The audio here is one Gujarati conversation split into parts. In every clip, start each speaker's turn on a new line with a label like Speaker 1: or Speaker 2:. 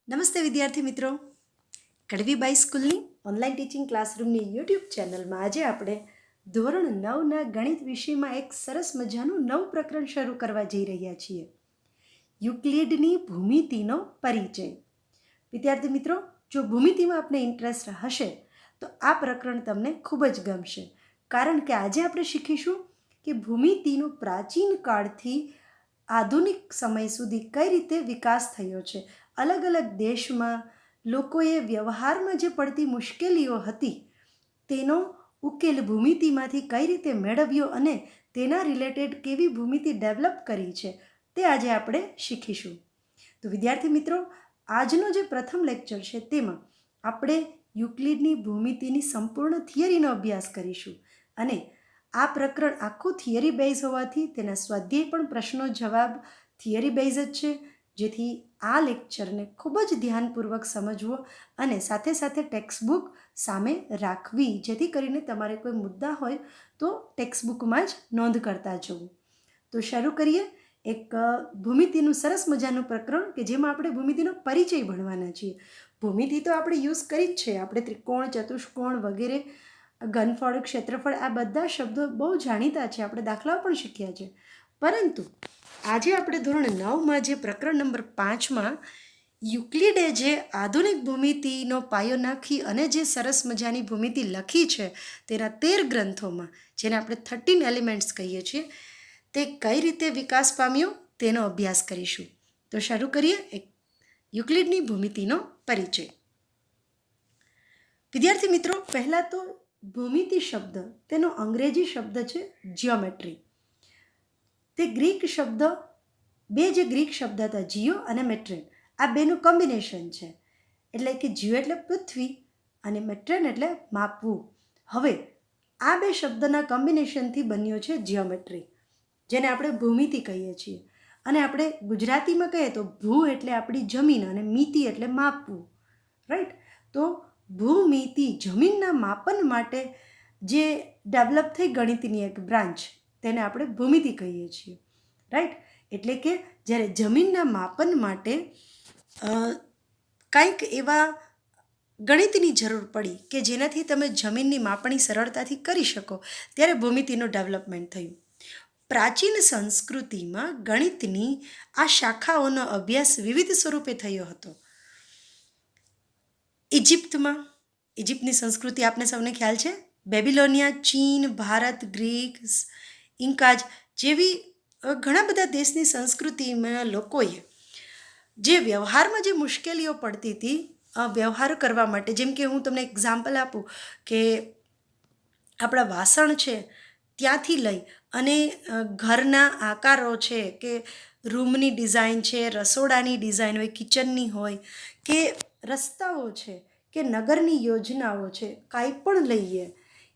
Speaker 1: નમસ્તે વિદ્યાર્થી મિત્રો, કડવીબાઈ સ્કૂલની ઓનલાઈન ટીચિંગ ક્લાસરૂમની યુટ્યુબ ચેનલમાં આજે આપણે ધોરણ 9ના ગણિત વિષયમાં એક સરસ મજાનું નવું પ્રકરણ શરૂ કરવા જઈ રહ્યા છીએ. યુક્લિડની ભૂમિતિનો પરિચય. વિદ્યાર્થી મિત્રો, જો ભૂમિતિમાં આપને ઇન્ટરેસ્ટ હશે તો આ પ્રકરણ તમને ખૂબ જ ગમશે, કારણ કે આજે આપણે શીખીશું કે ભૂમિતિનો પ્રાચીન કાળથી આધુનિક સમય સુધી કઈ રીતે વિકાસ થયો છે. અલગ અલગ દેશમાં લોકોએ વ્યવહારમાં જે પડતી મુશ્કેલીઓ હતી તેનો ઉકેલ ભૂમિતિમાંથી કઈ રીતે મેળવ્યો અને તેના રિલેટેડ કેવી ભૂમિતિ ડેવલપ કરી છે તે આજે આપણે શીખીશું. તો વિદ્યાર્થી મિત્રો, આજનો જે પ્રથમ લેક્ચર છે તેમાં આપણે યુક્લિડની ભૂમિતિની સંપૂર્ણ થિયરીનો અભ્યાસ કરીશું અને આ પ્રકરણ આખું થિયરી બેઝ હોવાથી તેના સ્વાધ્યાય પણ પ્રશ્નો જવાબ થિયરી બેઝ જ છે, જેથી આ લેક્ચરને ખૂબ જ ધ્યાનપૂર્વક સમજવો અને સાથે સાથે ટેક્સ્ટબુક સામે રાખવી, જેથી કરીને તમારે કોઈ મુદ્દા હોય તો ટેક્સ્ટબુકમાં જ નોંધ કરતા જવું. તો શરૂ કરીએ એક ભૂમિતિનું સરસ મજાનું પ્રકરણ કે જેમાં આપણે ભૂમિતિનો પરિચય ભણવાના છીએ. ભૂમિતિ તો આપણે યુઝ કરી જ છે, આપણે ત્રિકોણ, ચતુષ્કોણ વગેરે, ઘનફળ, ક્ષેત્રફળ, આ બધા શબ્દો બહુ જાણીતા છે, આપણે દાખલાઓ પણ શીખ્યા છે. પરંતુ આજે આપણે ધોરણ 9માં જે પ્રકરણ નંબર 5માં યુક્લિડે જે આધુનિક ભૂમિતિનો પાયો નાખી અને જે સરસ મજાની ભૂમિતિ લખી છે તેના 13 ગ્રંથોમાં, જેને આપણે 13 એલિમેન્ટ્સ કહીએ છીએ, તે કઈ રીતે વિકાસ પામ્યો તેનો અભ્યાસ કરીશું. તો શરૂ કરીએ એક યુક્લિડની ભૂમિતિનો પરિચય. વિદ્યાર્થી મિત્રો, પહેલાં તો ભૂમિતિ શબ્દ, તેનો અંગ્રેજી શબ્દ છે જિયોમેટ્રી. તે ગ્રીક શબ્દ, બે જે ગ્રીક શબ્દ હતા જીઓ અને મેટ્રેન, આ બેનું કોમ્બિનેશન છે. એટલે કે જીઓ એટલે પૃથ્વી અને મેટ્રેન એટલે માપવું. હવે આ બે શબ્દના કોમ્બિનેશનથી બન્યો છે જિયોમેટ્રી, જેને આપણે ભૂમિતિ કહીએ છીએ. અને આપણે ગુજરાતીમાં કહીએ તો ભૂ એટલે આપણી જમીન અને મિતિ એટલે માપવું, રાઈટ. તો ભૂમિતિ, જમીનના માપન માટે જે ડેવલપ થઈ ગણિતની એક બ્રાન્ચ, તેને આપણે ભૂમિતિ કહીએ છીએ, રાઈટ. એટલે કે જ્યારે જમીનના માપન માટે કંઈક એવા ગણિતની જરૂર પડી કે જેનાથી તમે જમીનની માપણી સરળતાથી કરી શકો, ત્યારે ભૂમિતિનું ડેવલપમેન્ટ થયું. પ્રાચીન સંસ્કૃતિમાં ગણિતની આ શાખાઓનો અભ્યાસ વિવિધ સ્વરૂપે થયો હતો. ઇજિપ્તની સંસ્કૃતિ આપને સૌને ખ્યાલ છે. બેબિલોનિયા, ચીન, ભારત, ગ્રીક, ઇન્કાજ જેવી ઘણા બધા દેશની સંસ્કૃતિમાં લોકોએ જે વ્યવહારમાં જે મુશ્કેલીઓ પડતી હતી, વ્યવહાર કરવા માટે, જેમ કે હું તમને એક્ઝામ્પલ આપું કે આપણા વાસણ છે ત્યાંથી લઈ અને ઘરના આકારો છે કે રૂમની ડિઝાઇન છે, રસોડાની ડિઝાઇન હોય, કિચનની હોય, કે રસ્તાઓ છે કે નગરની યોજનાઓ છે, કાંઈ પણ લઈએ,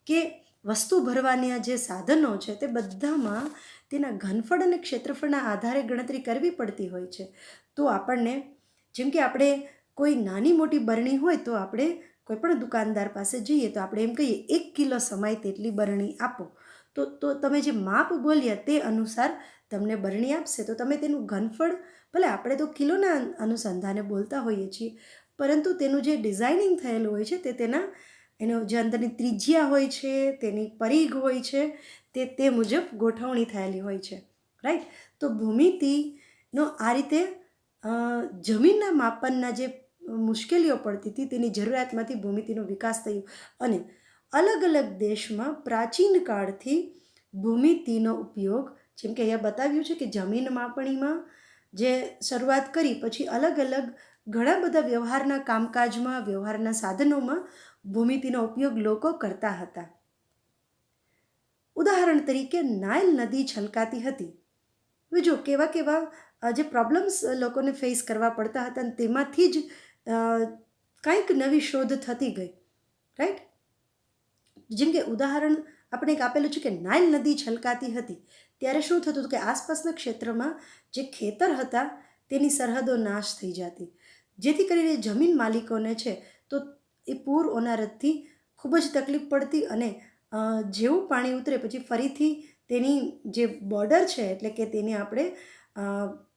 Speaker 1: કે વસ્તુ ભરવાના જે સાધનો છે તે બધામાં તેના ઘનફળ અને ક્ષેત્રફળના આધારે ગણતરી કરવી પડતી હોય છે. તો આપણને, જેમ કે આપણે કોઈ નાની મોટી બરણી હોય તો આપણે કોઈ પણ દુકાનદાર પાસે જઈએ તો આપણે એમ કહીએ 1 કિલો સમાય તેટલી બરણી આપો, તો તમે જે માપ બોલ્યા તે અનુસાર તમને બરણી આપશે. તો તમે તેનું ઘનફળ, ભલે આપણે તો કિલોના અનુસંધાને બોલતા હોઈએ છીએ, પરંતુ તેનું જે ડિઝાઇનિંગ થયેલું હોય છે તે એનો જે અંદરની ત્રિજ્યા હોય છે, તેની પરિઘ હોય છે, તે મુજબ ગોઠવણી થયેલી હોય છે, રાઈટ. તો ભૂમિતિનો આ રીતે જમીનના માપનના જે મુશ્કેલીઓ પડતી હતી તેની જરૂરિયાતમાંથી ભૂમિતિનો વિકાસ થયો અને અલગ અલગ દેશમાં પ્રાચીન કાળથી ભૂમિતિનો ઉપયોગ, જેમ કે અહીંયા બતાવ્યું છે કે જમીન માપણીમાં જે શરૂઆત કરી, પછી અલગ અલગ ઘણા બધા વ્યવહારના કામકાજમાં, વ્યવહારના સાધનોમાં ભૂમિતિનો ઉપયોગ લોકો કરતા હતા. ઉદાહરણ તરીકે નાઇલ નદી છલકાતી હતી. હવે જો કેવા કેવા જે પ્રોબ્લેમ્સ લોકોને ફેસ કરવા પડતા હતા અને તેમાંથી જ કંઈક નવી શોધ થતી ગઈ, રાઈટ. જેમ કે ઉદાહરણ આપણે એક આપેલું છે કે નાઇલ નદી છલકાતી હતી, ત્યારે શું થતું હતું કે આસપાસના ક્ષેત્રમાં જે ખેતર હતા તેની સરહદો નાશ થઈ જતી, જેથી કરીને જમીન માલિકોને છે તો એ પૂર ઓનારતથી ખૂબ જ તકલીફ પડતી અને જેવું પાણી ઉતરે પછી ફરીથી તેની જે બોર્ડર છે, એટલે કે તેને આપણે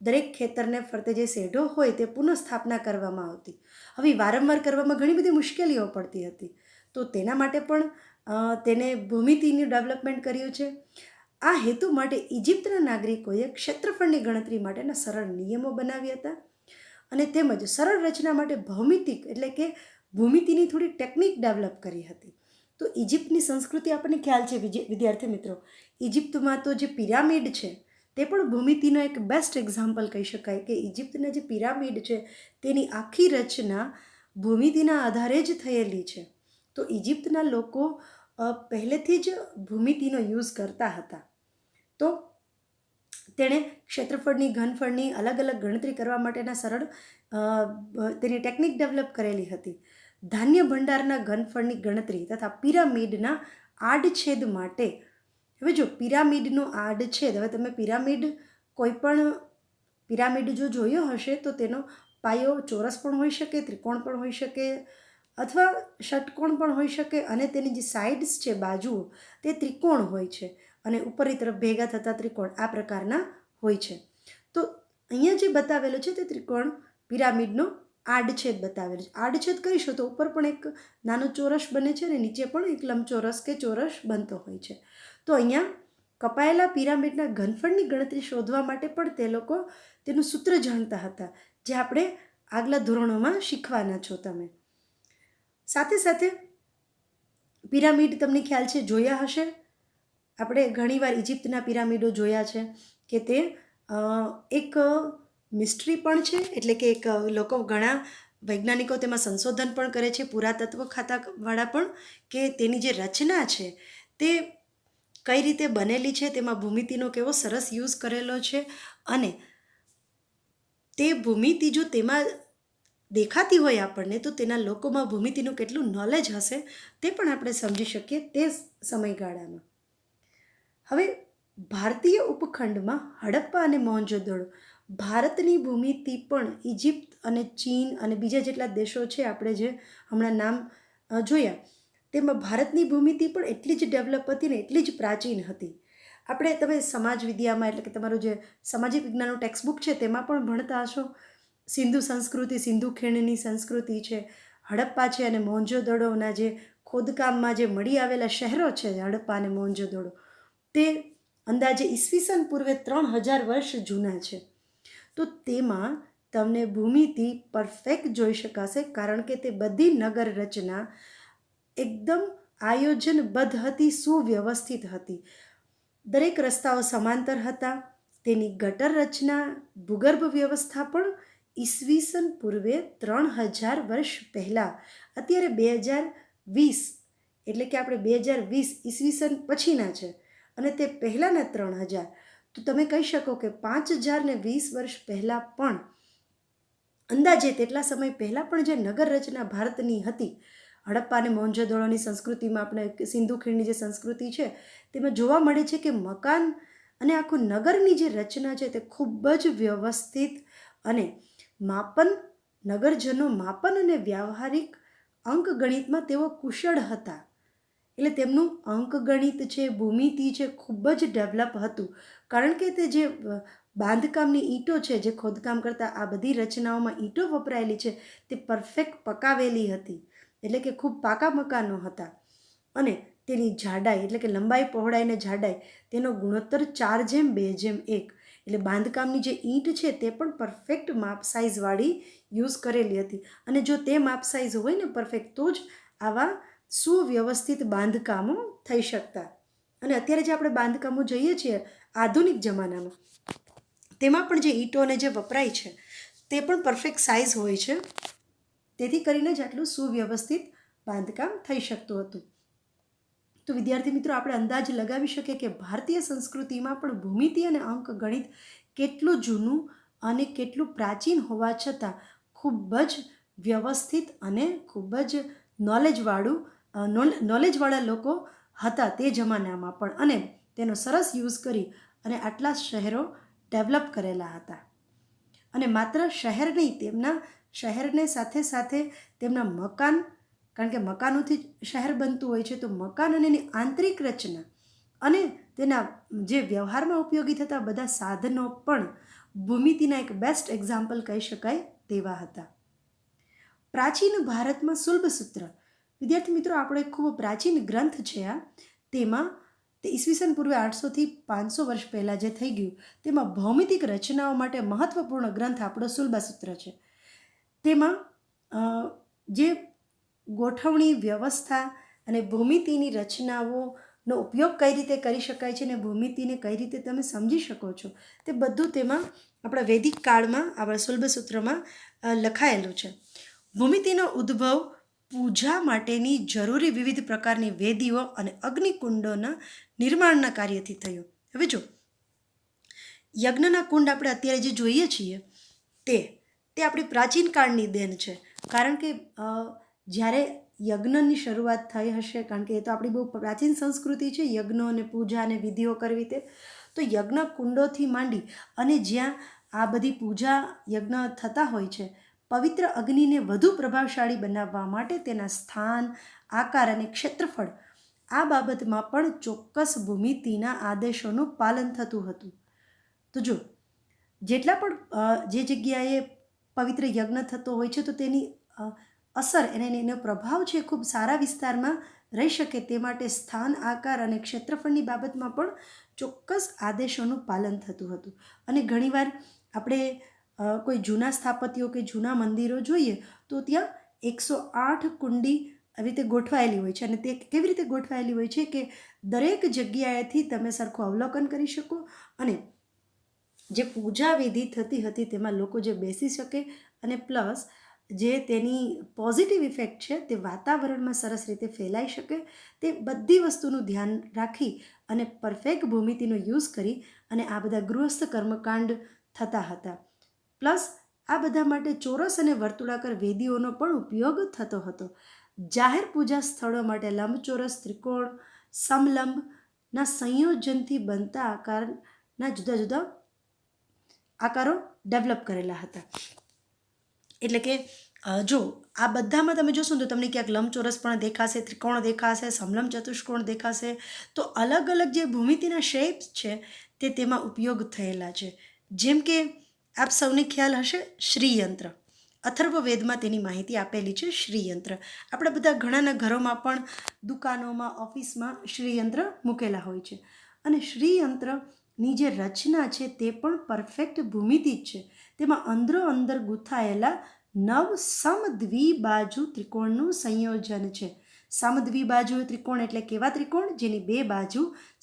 Speaker 1: દરેક ખેતરને ફરતે જે શેઢો હોય તે પુનઃસ્થાપના કરવામાં આવતી. હવે વારંવાર કરવામાં ઘણી બધી મુશ્કેલીઓ પડતી હતી, તો તેના માટે પણ તેને ભૂમિતિનું ડેવલપમેન્ટ કર્યું છે. આ હેતુ માટે ઇજિપ્તના નાગરિકોએ ક્ષેત્રફળની ગણતરી માટેના સરળ નિયમો બનાવ્યા હતા અને તેમજ સરળ રચના માટે ભૌમિતિક એટલે કે ભૂમિતિની થોડી ટેકનિક ડેવલપ કરી હતી. તો ઇજિપ્તની સંસ્કૃતિ આપણને ખ્યાલ છે વિદ્યાર્થી મિત્રો, ઇજિપ્તમાં તો જે પિરામિડ છે તે પણ ભૂમિતિનો એક બેસ્ટ એક્ઝામ્પલ કહી શકાય કે ઇજિપ્તના જે પિરામિડ છે તેની આખી રચના ભૂમિતિના આધારે જ થયેલી છે. તો ઇજિપ્તના લોકો પહેલેથી જ ભૂમિતિનો યુઝ કરતા હતા. તો તેણે ક્ષેત્રફળની ઘનફળની અલગ અલગ ગણતરી કરવા માટેના સરળ તેની ટેકનિક ડેવલપ કરેલી હતી. ધાન્ય ભંડારના ઘનફળની ગણતરી તથા પિરામિડના આડછેદ માટે, હવે જો પિરામિડનો આડછેદ, હવે તમે કોઈ પણ પિરામિડ જો જોયો હશે તો તેનો પાયો ચોરસ પણ હોઈ શકે, ત્રિકોણ પણ હોઈ શકે અથવા ષટકોણ પણ હોઈ શકે અને તેની જે સાઇડ્સ છે, બાજુઓ, તે ત્રિકોણ હોય છે અને ઉપરની તરફ ભેગા થતા ત્રિકોણ આ પ્રકારના હોય છે. તો અહીંયા જે બતાવેલો છે તે ત્રિકોણ પિરામિડનો આડછેદ બતાવેલો છે. આડછેદ કરીશું તો ઉપર પણ એક નાનો ચોરસ બને છે અને નીચે પણ એક લંબચોરસ કે ચોરસ બનતો હોય છે. તો અહીંયા કપાયેલા પિરામિડના ઘનફળની ગણતરી શોધવા માટે પણ તે લોકો તેનું સૂત્ર જાણતા હતા, જે આપણે આગલા ધોરણોમાં શીખવાના છો તમે. સાથે સાથે પિરામિડ તમને ખ્યાલ છે જોયા હશે, આપણે ઘણીવાર ઇજિપ્તના પિરામિડો જોયા છે કે તે એક મિસ્ટ્રી પણ છે, એટલે કે એક ઘણા વૈજ્ઞાનિકો તેમાં સંશોધન પણ કરે છે, પુરાતત્વ ખાતાવાળા પણ, કે તેની જે રચના છે તે કઈ રીતે બનેલી છે, તેમાં ભૂમિતિનો કેવો સરસ યુઝ કરેલો છે અને તે ભૂમિતિ જો તેમાં દેખાતી હોય આપણને તો તેના લોકોમાં ભૂમિતિનું કેટલું નોલેજ હશે તે પણ આપણે સમજી શકીએ તે સમયગાળામાં. હવે ભારતીય ઉપખંડમાં હડપ્પા અને મોહેંજો-દડો, ભારતની ભૂમિતિ પણ ઇજિપ્ત અને ચીન અને બીજા જેટલા દેશો છે આપણે જે હમણાં નામ જોયા, તેમાં ભારતની ભૂમિતિ પણ એટલી જ ડેવલપ હતી ને એટલી જ પ્રાચીન હતી. તમે સમાજ વિદ્યામાં એટલે કે તમારું જે સામાજિક વિજ્ઞાનનું ટેક્સ્ટબુક છે તેમાં પણ ભણતા હશો. સિંધુ સંસ્કૃતિ, સિંધુ ખીણની સંસ્કૃતિ છે, હડપ્પા છે અને મોહેંજો-દડોના જે ખોદકામમાં જે મળી આવેલા શહેરો છે હડપ્પા અને મોહેંજો-દડો, તે અંદાજે ઈસવીસન પૂર્વે 3000 વર્ષ જૂના છે. તો તેમાં તમને ભૂમિતિ પરફેક્ટ જોઈ શકાશે, કારણ કે તે બધી નગર રચના એકદમ આયોજનબદ્ધ હતી, સુવ્યવસ્થિત હતી. દરેક રસ્તાઓ સમાંતર હતા. તેની ગટર રચના, ભૂગર્ભ વ્યવસ્થા પણ ઈસવીસન પૂર્વે 3000 વર્ષ પહેલાં, અત્યારે 2020 એટલે કે આપણે 2020 ઈસવીસન પછીના છે અને તે પહેલાંના 3000, તો તમે કહી શકો કે 5020 વર્ષ પહેલાં પણ અંદાજે તેટલા સમય પહેલાં પણ જે નગર રચના ભારતની હતી, હડપ્પા અને મોહેંજો-દડોની સંસ્કૃતિમાં આપણે સિંધુ ખીણની જે સંસ્કૃતિ છે તેમાં જોવા મળે છે કે મકાન અને આખું નગરની જે રચના છે તે ખૂબ જ વ્યવસ્થિત અને નગરજનો માપન અને વ્યાવહારિક અંકગણિતમાં તેઓ કુશળ હતા. એટલે તેમનું અંકગણિત છે, ભૂમિતિ છે, ખૂબ જ ડેવલપ હતું, કારણ કે તે જે બાંધકામની ઈંટો છે, જે ખોદકામ કરતા આ બધી રચનાઓમાં ઈંટો વપરાયેલી છે તે પરફેક્ટ પકાવેલી હતી, એટલે કે ખૂબ પાકા મકાનો હતા અને તેની જાડાઈ એટલે કે લંબાઈ, પહોળાઈ અને જાડાઈ તેનો ગુણોત્તર 4:2:1, એટલે બાંધકામની જે ઈંટ છે તે પણ પરફેક્ટ માપ સાઇઝવાળી યુઝ કરેલી હતી. અને જો તે માપ સાઇઝ હોય ને પરફેક્ટ, તો જ આવા સુવ્યવસ્થિત બાંધકામો થઈ શકતા. અને અત્યારે જે આપણે બાંધકામો જોઈએ છીએ આધુનિક જમાનામાં, તેમાં પણ જે ઈંટો અને જે વપરાય છે તે પણ પરફેક્ટ સાઇઝ હોય છે, તેથી કરીને જ આટલું સુવ્યવસ્થિત બાંધકામ થઈ શકતું હતું. તો વિદ્યાર્થી મિત્રો, આપણે અંદાજ લગાવી શકીએ કે ભારતીય સંસ્કૃતિમાં પણ ભૂમિતિ અને અંકગણિત કેટલું જૂનું અને કેટલું પ્રાચીન હોવા છતાં ખૂબ જ વ્યવસ્થિત અને ખૂબ જ નોલેજવાળા લોકો હતા તે જમાનામાં પણ, અને તેનો સરસ યુઝ કરી અને આટલા શહેરો ડેવલપ કરેલા હતા. અને માત્ર શહેર નહીં, તેમના શહેરને સાથે સાથે તેમના મકાન, કારણ કે મકાનોથી શહેર બનતું હોય છે, તો મકાન અને એની આંતરિક રચના અને તેના જે વ્યવહારમાં ઉપયોગી થતા બધા સાધનો પણ ભૂમિતિના એક બેસ્ટ એક્ઝામ્પલ કહી શકાય તેવા હતા. પ્રાચીન ભારતમાં શુલ્બસૂત્ર, વિદ્યાર્થી મિત્રો આપણો એક ખૂબ પ્રાચીન ગ્રંથ છે આ. તેમાં તે ઈસવીસન પૂર્વે 800થી 500 વર્ષ પહેલાં જે થઈ ગયું, તેમાં ભૌમિતિક રચનાઓ માટે મહત્વપૂર્ણ ગ્રંથ આપણો શુલ્બસૂત્ર છે. તેમાં જે ગોઠવણી, વ્યવસ્થા અને ભૂમિતિની રચનાઓનો ઉપયોગ કઈ રીતે કરી શકાય છે અને ભૂમિતિને કઈ રીતે તમે સમજી શકો છો, તે બધું તેમાં આપણા વૈદિક કાળમાં આપણા શુલ્બસૂત્રમાં લખાયેલું છે. ભૂમિતિનો ઉદ્ભવ પૂજા માટેની જરૂરી વિવિધ પ્રકારની વેદીઓ અને અગ્નિકુંડોના નિર્માણના કાર્યથી થયો. હવે જો યજ્ઞના કુંડ આપણે અત્યારે જે જોઈએ છીએ તે આપણી પ્રાચીન કાળની દેન છે. કારણ કે જ્યારે યજ્ઞની શરૂઆત થઈ હશે, કારણ કે એ તો આપણી બહુ પ્રાચીન સંસ્કૃતિ છે, યજ્ઞો અને પૂજા અને વિધિઓ કરવી તે, તો યજ્ઞ કુંડોથી માંડી અને જ્યાં આ બધી પૂજા યજ્ઞ થતા હોય છે, પવિત્ર અગ્નિને વધુ પ્રભાવશાળી બનાવવા માટે તેના સ્થાન, આકાર અને ક્ષેત્રફળ આ બાબતમાં પણ ચોક્કસ ભૂમિતિના આદેશોનું પાલન થતું હતું. તો જો જેટલા પણ જે જગ્યાએ પવિત્ર યજ્ઞ થતો હોય છે, તો તેની અસર એનો પ્રભાવ છે ખૂબ સારા વિસ્તારમાં રહી શકે તે માટે સ્થાન, આકાર અને ક્ષેત્રફળની બાબતમાં પણ ચોક્કસ આદેશોનું પાલન થતું હતું. અને ઘણીવાર આપણે કોઈ જૂના સ્થાપત્યો કે જૂના મંદિરો જોઈએ તો ત્યાં 108 કુંડી આવી રીતે ગોઠવાયેલી હોય છે. અને તે કેવી રીતે ગોઠવાયેલી હોય છે કે દરેક જગ્યાએથી તમે સરખું અવલોકન કરી શકો અને જે પૂજા વિધિ થતી હતી તેમાં લોકો જે બેસી શકે અને પ્લસ જે તેની પોઝિટિવ ઇફેક્ટ છે તે વાતાવરણમાં સરસ રીતે ફેલાઈ શકે, તે બધી વસ્તુનું ધ્યાન રાખી અને પરફેક્ટ ભૂમિતિનો યુઝ કરી અને આ બધા ગૃહસ્થ કર્મકાંડ થતા હતા. પ્લસ આ બધા માટે ચોરસ અને વર્તુળાકાર વેદીઓનો પણ ઉપયોગ થતો હતો. જાહેર પૂજા સ્થળો માટે લંબચોરસ, ત્રિકોણ, સમલંબના સંયોજનથી બનતા આકારના જુદા જુદા આકારો ડેવલપ કરેલા હતા. એટલે કે જો આ બધામાં તમે જોશો ને તો તમને ક્યાંક લંબચોરસ પણ દેખાશે, ત્રિકોણ દેખાશે, સમલંબ ચતુષ્કોણ દેખાશે. તો અલગ અલગ જે ભૂમિતિના શેપ્સ છે તે તેમાં ઉપયોગ થયેલા છે. જેમ કે આપ સૌને ખ્યાલ હશે શ્રીયંત્ર, અથર્વવેદમાં તેની માહિતી આપેલી છે. શ્રીયંત્ર આપણા બધા ઘણાના ઘરોમાં પણ, દુકાનોમાં, ઓફિસમાં શ્રીયંત્ર મૂકેલા હોય છે. અને શ્રીયંત્રની જે રચના છે તે પણ પરફેક્ટ ભૂમિતિ જ છે. તેમાં અંદરો અંદર ગૂંથાયેલા 9 સમદ્વિબાજુ ત્રિકોણનું સંયોજન છે. સમદ્વિબાજુ ત્રિકોણ એટલે કેવા ત્રિકોણ? જેની 2 બાજુ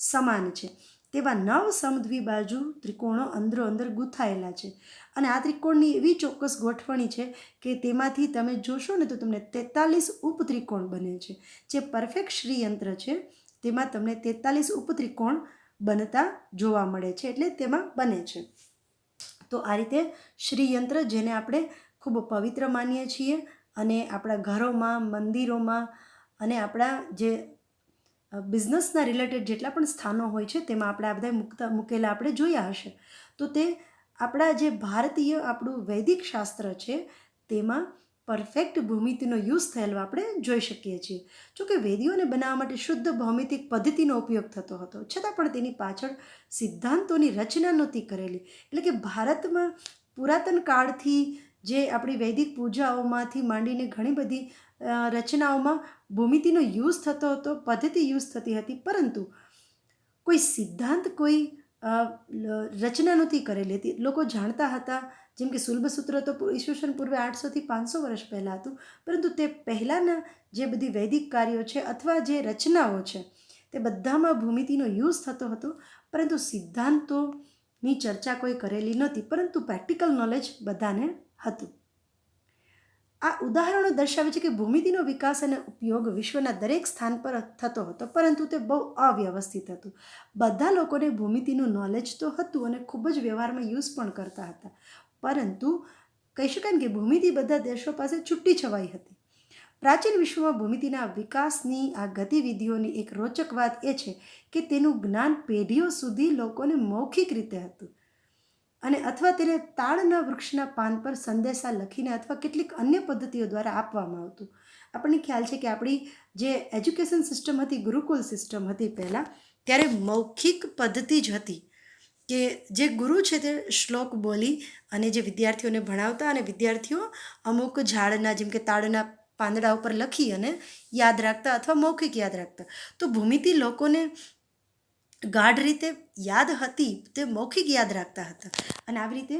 Speaker 1: સમાન છે. તેવા 9 સમદ્વિબાજુ ત્રિકોણો અંદરો અંદર ગૂંથાયેલા છે. અને આ ત્રિકોણની એવી ચોક્કસ ગોઠવણી છે કે તેમાંથી તમે જોશો ને તો તમને 43 ઉપત્રિકોણ બને છે. જે પરફેક્ટ શ્રીયંત્ર છે તેમાં તમને 43 ઉપત્રિકોણ બનતા જોવા મળે છે, એટલે તેમાં બને છે. તો આ રીતે શ્રીયંત્ર, જેને આપણે ખૂબ પવિત્ર માનીએ છીએ અને આપણા ઘરોમાં, મંદિરોમાં અને આપણા જે બિઝનેસના રિલેટેડ જેટલા પણ સ્થાનો હોય છે તેમાં આપણે આ બધા મૂકેલા આપણે જોયા હશે. તો તે આપણા જે ભારતીય આપણું વૈદિક શાસ્ત્ર છે તેમાં પરફેક્ટ ભૂમિતિનો યુઝ થયેલો આપણે જોઈ શકીએ છીએ. જોકે વેદીઓને બનાવવા માટે શુદ્ધ ભૌમિતિક પદ્ધતિનો ઉપયોગ થતો હતો, છતાં પણ તેની પાછળ સિદ્ધાંતોની રચના નહોતી કરેલી. એટલે કે ભારતમાં પુરાતન કાળથી જે આપણી વૈદિક પૂજાઓમાંથી માંડીને ઘણી બધી રચનાઓમાં ભૂમિતિનો યુઝ થતો હતો, પદ્ધતિ યુઝ થતી હતી, પરંતુ કોઈ સિદ્ધાંત, કોઈ રચના નહોતી કરેલી હતી. લોકો જાણતા હતા, જેમ કે શુલ્બસૂત્ર તો ઈસવીસન પૂર્વે 800થી 500 વર્ષ પહેલાં હતું, પરંતુ તે પહેલાંના જે બધી વૈદિક કાર્યો છે અથવા જે રચનાઓ છે તે બધામાં ભૂમિતિનો યુઝ થતો હતો, પરંતુ સિદ્ધાંતોની ચર્ચા કોઈ કરેલી નહોતી, પરંતુ પ્રેક્ટિકલ નોલેજ બધાને હતું. આ ઉદાહરણો દર્શાવે છે કે ભૂમિતિનો વિકાસ અને ઉપયોગ વિશ્વના દરેક સ્થાન પર થતો હતો, પરંતુ તે બહુ અવ્યવસ્થિત હતું. બધા લોકોને ભૂમિતિનું નોલેજ તો હતું અને ખૂબ જ વ્યવહારમાં યુઝ પણ કરતા હતા, પરંતુ કહી શકાય ને કે ભૂમિતિ બધા દેશો પાસે છૂટી છવાઈ હતી. પ્રાચીન વિશ્વમાં ભૂમિતિના વિકાસની આ ગતિવિધિઓની એક રોચક વાત એ છે કે તેનું જ્ઞાન પેઢીઓ સુધી લોકોને મૌખિક રીતે હતું અને અથવા તેને તાડના વૃક્ષના પાન પર સંદેશા લખીને અથવા કેટલીક અન્ય પદ્ધતિઓ દ્વારા આપવામાં આવતું. આપણને ખ્યાલ છે કે આપણી જે એજ્યુકેશન સિસ્ટમ હતી, ગુરુકુલ સિસ્ટમ હતી પહેલાં, ત્યારે મૌખિક પદ્ધતિ જ હતી. કે જે ગુરુ છે તે શ્લોક બોલી અને જે વિદ્યાર્થીઓને ભણાવતા, અને વિદ્યાર્થીઓ અમુક ઝાડના જેમ કે તાડના પાંદડા ઉપર લખી અને યાદ રાખતા અથવા મૌખિક યાદ રાખતા. તો ભૂમિતિ લોકોને ગાઢ રીતે યાદ હતી તે મૌખિક યાદ રાખતા હતા, અને આવી રીતે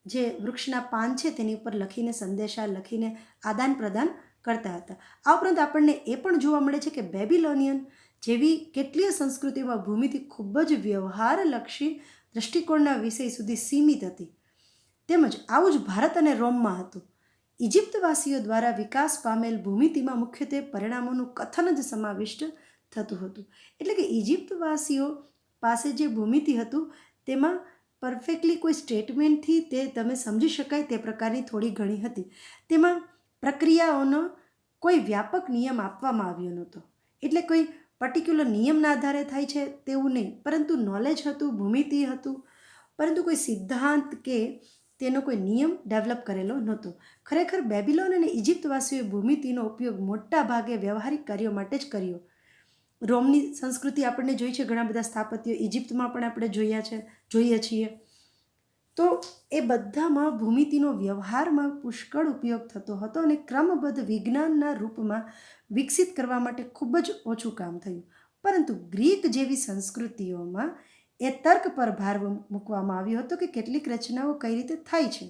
Speaker 1: જે વૃક્ષના પાન છે તેની ઉપર લખીને સંદેશા લખીને આદાન પ્રદાન કરતા હતા. આ ઉપરાંત આપણને એ પણ જોવા મળે છે કે બેબીલોનિયન જેવી કેટલીય સંસ્કૃતિમાં ભૂમિતિ ખૂબ જ વ્યવહારલક્ષી દૃષ્ટિકોણના વિષય સુધી સીમિત હતી. તેમજ આવું જ ભારત અને રોમમાં હતું. ઇજિપ્તવાસીઓ દ્વારા વિકાસ પામેલ ભૂમિતિમાં મુખ્યત્વે પરિણામોનું કથન જ સમાવિષ્ટ થતું હતું. એટલે કે ઇજિપ્તવાસીઓ પાસે જે ભૂમિતિ હતું તેમાં પરફેક્ટલી કોઈ સ્ટેટમેન્ટથી તે તમે સમજી શકાય તે પ્રકારની થોડી ઘણી હતી. તેમાં પ્રક્રિયાઓનો કોઈ વ્યાપક નિયમ આપવામાં આવ્યો નહોતો. એટલે કોઈ પર્ટિક્યુલર નિયમના આધારે થાય છે તેવું નહીં, પરંતુ નોલેજ હતું, ભૂમિતિ હતું, પરંતુ કોઈ સિદ્ધાંત કે તેનો કોઈ નિયમ ડેવલપ કરેલો નહોતો. ખરેખર બેબીલોન અને ઇજિપ્તવાસીઓએ ભૂમિતિનો ઉપયોગ મોટા ભાગે વ્યવહારિક કાર્યો માટે જ કર્યો. રોમની સંસ્કૃતિ આપણને જોઈ છે, ઘણા બધા સ્થાપત્યો ઇજિપ્તમાં પણ આપણે જોઈએ છીએ. તો એ બધામાં ભૂમિતિનો વ્યવહારમાં પુષ્કળ ઉપયોગ થતો હતો અને ક્રમબદ્ધ વિજ્ઞાનના રૂપમાં વિકસિત કરવા માટે ખૂબ જ ઓછું કામ થયું. પરંતુ ગ્રીક જેવી સંસ્કૃતિઓમાં એ તર્ક પર ભાર મૂકવામાં આવ્યો હતો કે કેટલીક રચનાઓ કઈ રીતે થાય છે.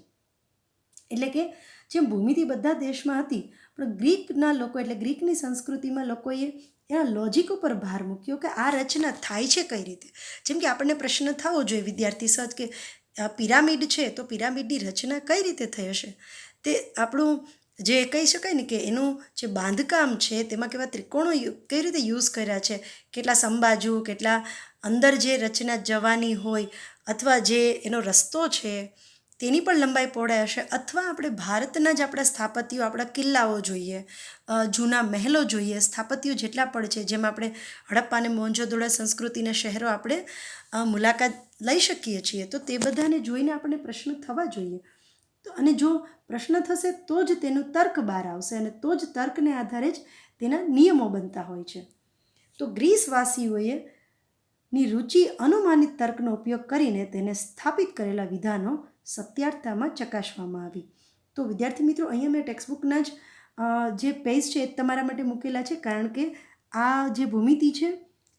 Speaker 1: એટલે કે જેમ ભૂમિતિ બધા દેશમાં હતી, પણ ગ્રીકના લોકો એટલે ગ્રીકની સંસ્કૃતિમાં લોકોએ એના લોજિક ઉપર ભાર મૂક્યો કે આ રચના થાય છે કઈ રીતે. જેમ કે આપણને પ્રશ્ન થવો જોઈએ વિદ્યાર્થી સહજ કે પિરામિડ છે તો પિરામિડની રચના કઈ રીતે થઈ હશે. તે આપણું જે કહી શકાય ને કે એનું જે બાંધકામ છે તેમાં કેવા ત્રિકોણો કઈ રીતે યુઝ કર્યા છે, કેટલા સંબાજુ, કેટલા અંદર જે રચના જવાની હોય, અથવા જે એનો રસ્તો છે તેની પણ લંબાઈ પહોળાઈ હશે. અથવા આપણે ભારતના જ આપણા સ્થાપત્યો, આપણા કિલ્લાઓ જોઈએ, જૂના મહેલો જોઈએ, સ્થાપત્યો જેટલા પણ છે, જેમ આપણે હડપ્પા અને મોહેંજો-દડો સંસ્કૃતિના શહેરો આપણે મુલાકાત લઈ શકીએ છીએ. તો તે બધાને જોઈને આપણને પ્રશ્ન થવા જોઈએ. અને જો પ્રશ્ન થશે તો જ તેનું તર્ક બહાર આવશે, અને તો જ તર્કને આધારે જ તેના નિયમો બનતા હોય છે. તો ગ્રીસવાસીઓએ ની રુચિ અનુમાનિત તર્કનો ઉપયોગ કરીને તેને સ્થાપિત કરેલા વિધાનો સત્યાર્થતામાં ચકાસવામાં આવી. તો વિદ્યાર્થી મિત્રો, અહીંયા મેં ટેક્સ્ટબુકના જ જે પેજ છે એ તમારા માટે મૂકેલા છે, કારણ કે આ જે ભૂમિતિ છે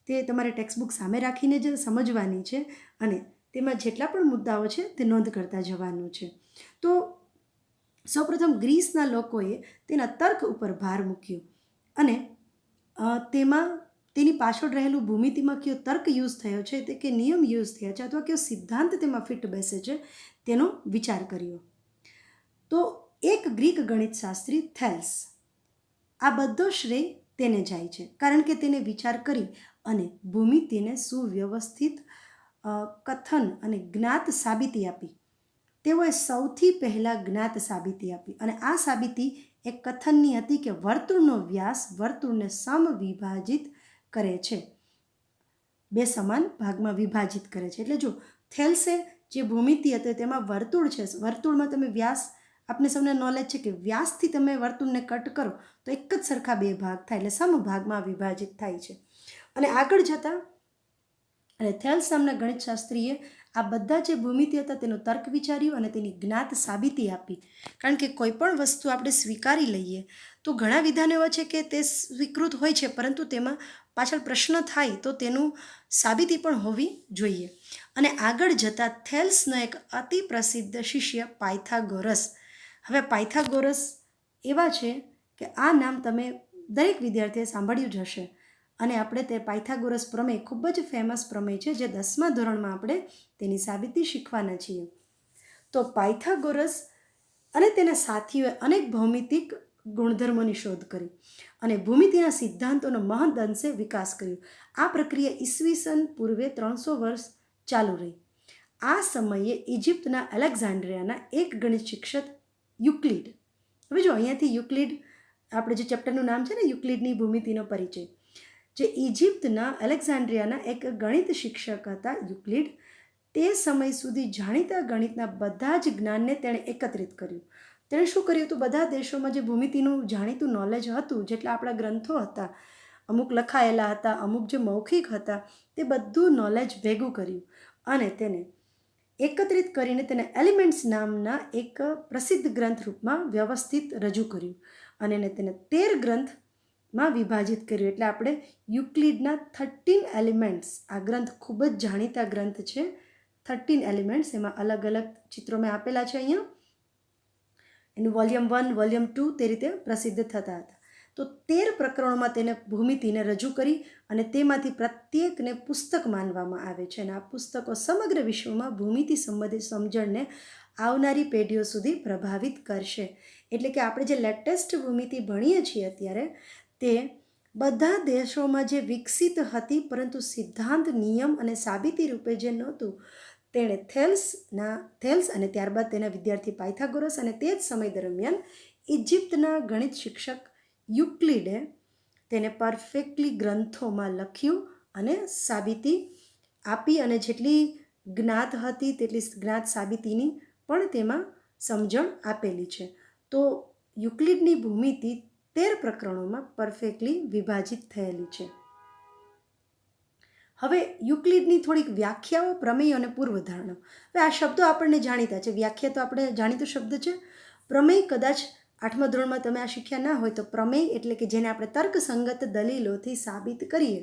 Speaker 1: તે તમારે ટેક્સ્ટબુક સામે રાખીને જ સમજવાની છે, અને તેમાં જેટલા પણ મુદ્દાઓ છે તે નોંધ કરતા જવાનું છે. તો સૌપ્રથમ ગ્રીસના લોકોએ તેના તર્ક ઉપર ભાર મૂક્યો, અને તેમાં તેની પાછળ રહેલું ભૂમિતિમાં કયો તર્ક યુઝ થયો છે, તે કે નિયમ યુઝ થયા છે, અથવા કયો સિદ્ધાંત તેમાં ફિટ બેસે છે તેનો વિચાર કર્યો. તો એક ગ્રીક ગણિતશાસ્ત્રી થેલ્સ, આ બધો શ્રેય તેને જાય છે, કારણ કે તેને વિચાર કરી અને ભૂમિતિને સુવ્યવસ્થિત કથન અને જ્ઞાત સાબિતી આપી. તેઓએ સૌથી પહેલાં જ્ઞાત સાબિતી આપી, અને આ સાબિતી એક કથનની હતી કે વર્તુળનો વ્યાસ વર્તુળને સમવિભાજિત કરે છે, બે સમાન ભાગમાં વિભાજિત કરે છે. એટલે જો થેલ્સે જે ભૂમિતિ હતી તેમાં વર્તુળ છે, વર્તુળમાં તમે વ્યાસ, આપને સૌને નોલેજ છે કે વ્યાસથી તમે વર્તુળને કટ કરો તો એક જ સરખા બે ભાગ થાય, એટલે સમભાગમાં વિભાજિત થાય છે. અને આગળ જતાં અને થેલ્સ નામના ગણિતશાસ્ત્રીએ આ બધા જે ભૂમિતિ હતા તેનો તર્ક વિચાર્યું અને તેની જ્ઞાત સાબિતી આપી. કારણ કે કોઈ પણ વસ્તુ આપણે સ્વીકારી લઈએ તો ઘણા વિધાનો એવા છે કે તે સ્વીકૃત હોય છે, પરંતુ તેમાં પાછળ પ્રશ્ન થાય તો તેનું સાબિતી પણ હોવી જોઈએ. અને આગળ જતાં થેલ્સનો એક અતિ પ્રસિદ્ધ શિષ્ય પાયથાગોરસ. હવે પાયથાગોરસ એવા છે કે આ નામ તમે દરેક વિદ્યાર્થીએ સાંભળ્યું જ હશે, અને આપણે તે પાયથાગોરસ પ્રમેય ખૂબ જ ફેમસ પ્રમેય છે, જે 10મા ધોરણમાં આપણે તેની સાબિતી શીખવાના છીએ. તો પાયથાગોરસ અને તેના સાથીઓએ અનેક ભૌમિતિક ગુણધર્મોની શોધ કરી અને ભૂમિતિના સિદ્ધાંતોનો મહદ અંશે વિકાસ કર્યો. આ પ્રક્રિયા ઈસવીસન પૂર્વે 300 વર્ષ ચાલુ રહી. આ સમયે ઇજિપ્તના એલેક્ઝાન્ડ્રિયાના એક ગણિત શિક્ષક યુક્લિડ, હવે જો અહીંયાથી યુક્લિડ, આપણે જે ચેપ્ટરનું નામ છે ને યુક્લિડની ભૂમિતિનો પરિચય, જે ઇજિપ્તના એલેક્ઝાન્ડ્રિયાના એક ગણિત શિક્ષક હતા યુક્લિડ, તે સમય સુધી જાણીતા ગણિતના બધા જ જ્ઞાનને તેણે એકત્રિત કર્યું. તેણે શું કર્યું હતું, બધા દેશોમાં જે ભૂમિતિનું જાણીતું નોલેજ હતું, જેટલા આપણા ગ્રંથો હતા, અમુક લખાયેલા હતા, અમુક જે મૌખિક હતા, તે બધું નોલેજ ભેગું કર્યું અને તેને એકત્રિત કરીને તેને એલિમેન્ટ્સ નામના એક પ્રસિદ્ધ ગ્રંથ રૂપમાં વ્યવસ્થિત રજૂ કર્યું અને એને તેને 13 ગ્રંથમાં વિભાજિત કર્યું. એટલે આપણે યુક્લિડના 13 એલિમેન્ટ્સ, આ ગ્રંથ ખૂબ જ જાણીતા ગ્રંથ છે. 13 એલિમેન્ટ્સ, એમાં અલગ અલગ ચિત્રો મેં આપેલા છે અહીંયા. એનું વોલ્યુમ 1, વોલ્યુમ 2 તે રીતે પ્રસિદ્ધ થતા હતા. તો 13 પ્રકરણોમાં તેને ભૂમિતિને રજૂ કરી અને તેમાંથી પ્રત્યેકને પુસ્તક માનવામાં આવે છે. અને આ પુસ્તકો સમગ્ર વિશ્વમાં ભૂમિતિ સંબંધિત સમજણને આવનારી પેઢીઓ સુધી પ્રભાવિત કરશે. એટલે કે આપણે જે લેટેસ્ટ ભૂમિતિ ભણીએ છીએ અત્યારે, તે બધા દેશોમાં જે વિકસિત હતી પરંતુ સિદ્ધાંત, નિયમ અને સાબિતી રૂપે જે નહોતું, તેણે થેલ્સ અને ત્યારબાદ તેના વિદ્યાર્થી પાયથાગોરસ અને તે જ સમય દરમિયાન ઇજિપ્તના ગણિત શિક્ષક યુક્લિડે તેને પરફેક્ટલી ગ્રંથોમાં લખ્યું અને સાબિતી આપી. અને જેટલી જ્ઞાત હતી તેટલી જ્ઞાત સાબિતીની પણ તેમાં સમજણ આપેલી છે. તો યુક્લિડની ભૂમિતિ 13 પ્રકરણોમાં પરફેક્ટલી વિભાજિત થયેલી છે. હવે યુક્લિડની થોડીક વ્યાખ્યાઓ, પ્રમેય અને પૂર્વધારણા. હવે આ શબ્દો આપણને જાણીતા છે. વ્યાખ્યા તો આપણે જાણીતો શબ્દ છે. પ્રમેય કદાચ 8મા ધોરણમાં તમે આ શીખ્યા ના હોય તો પ્રમેય એટલે કે જેને આપણે તર્કસંગત દલીલોથી સાબિત કરીએ,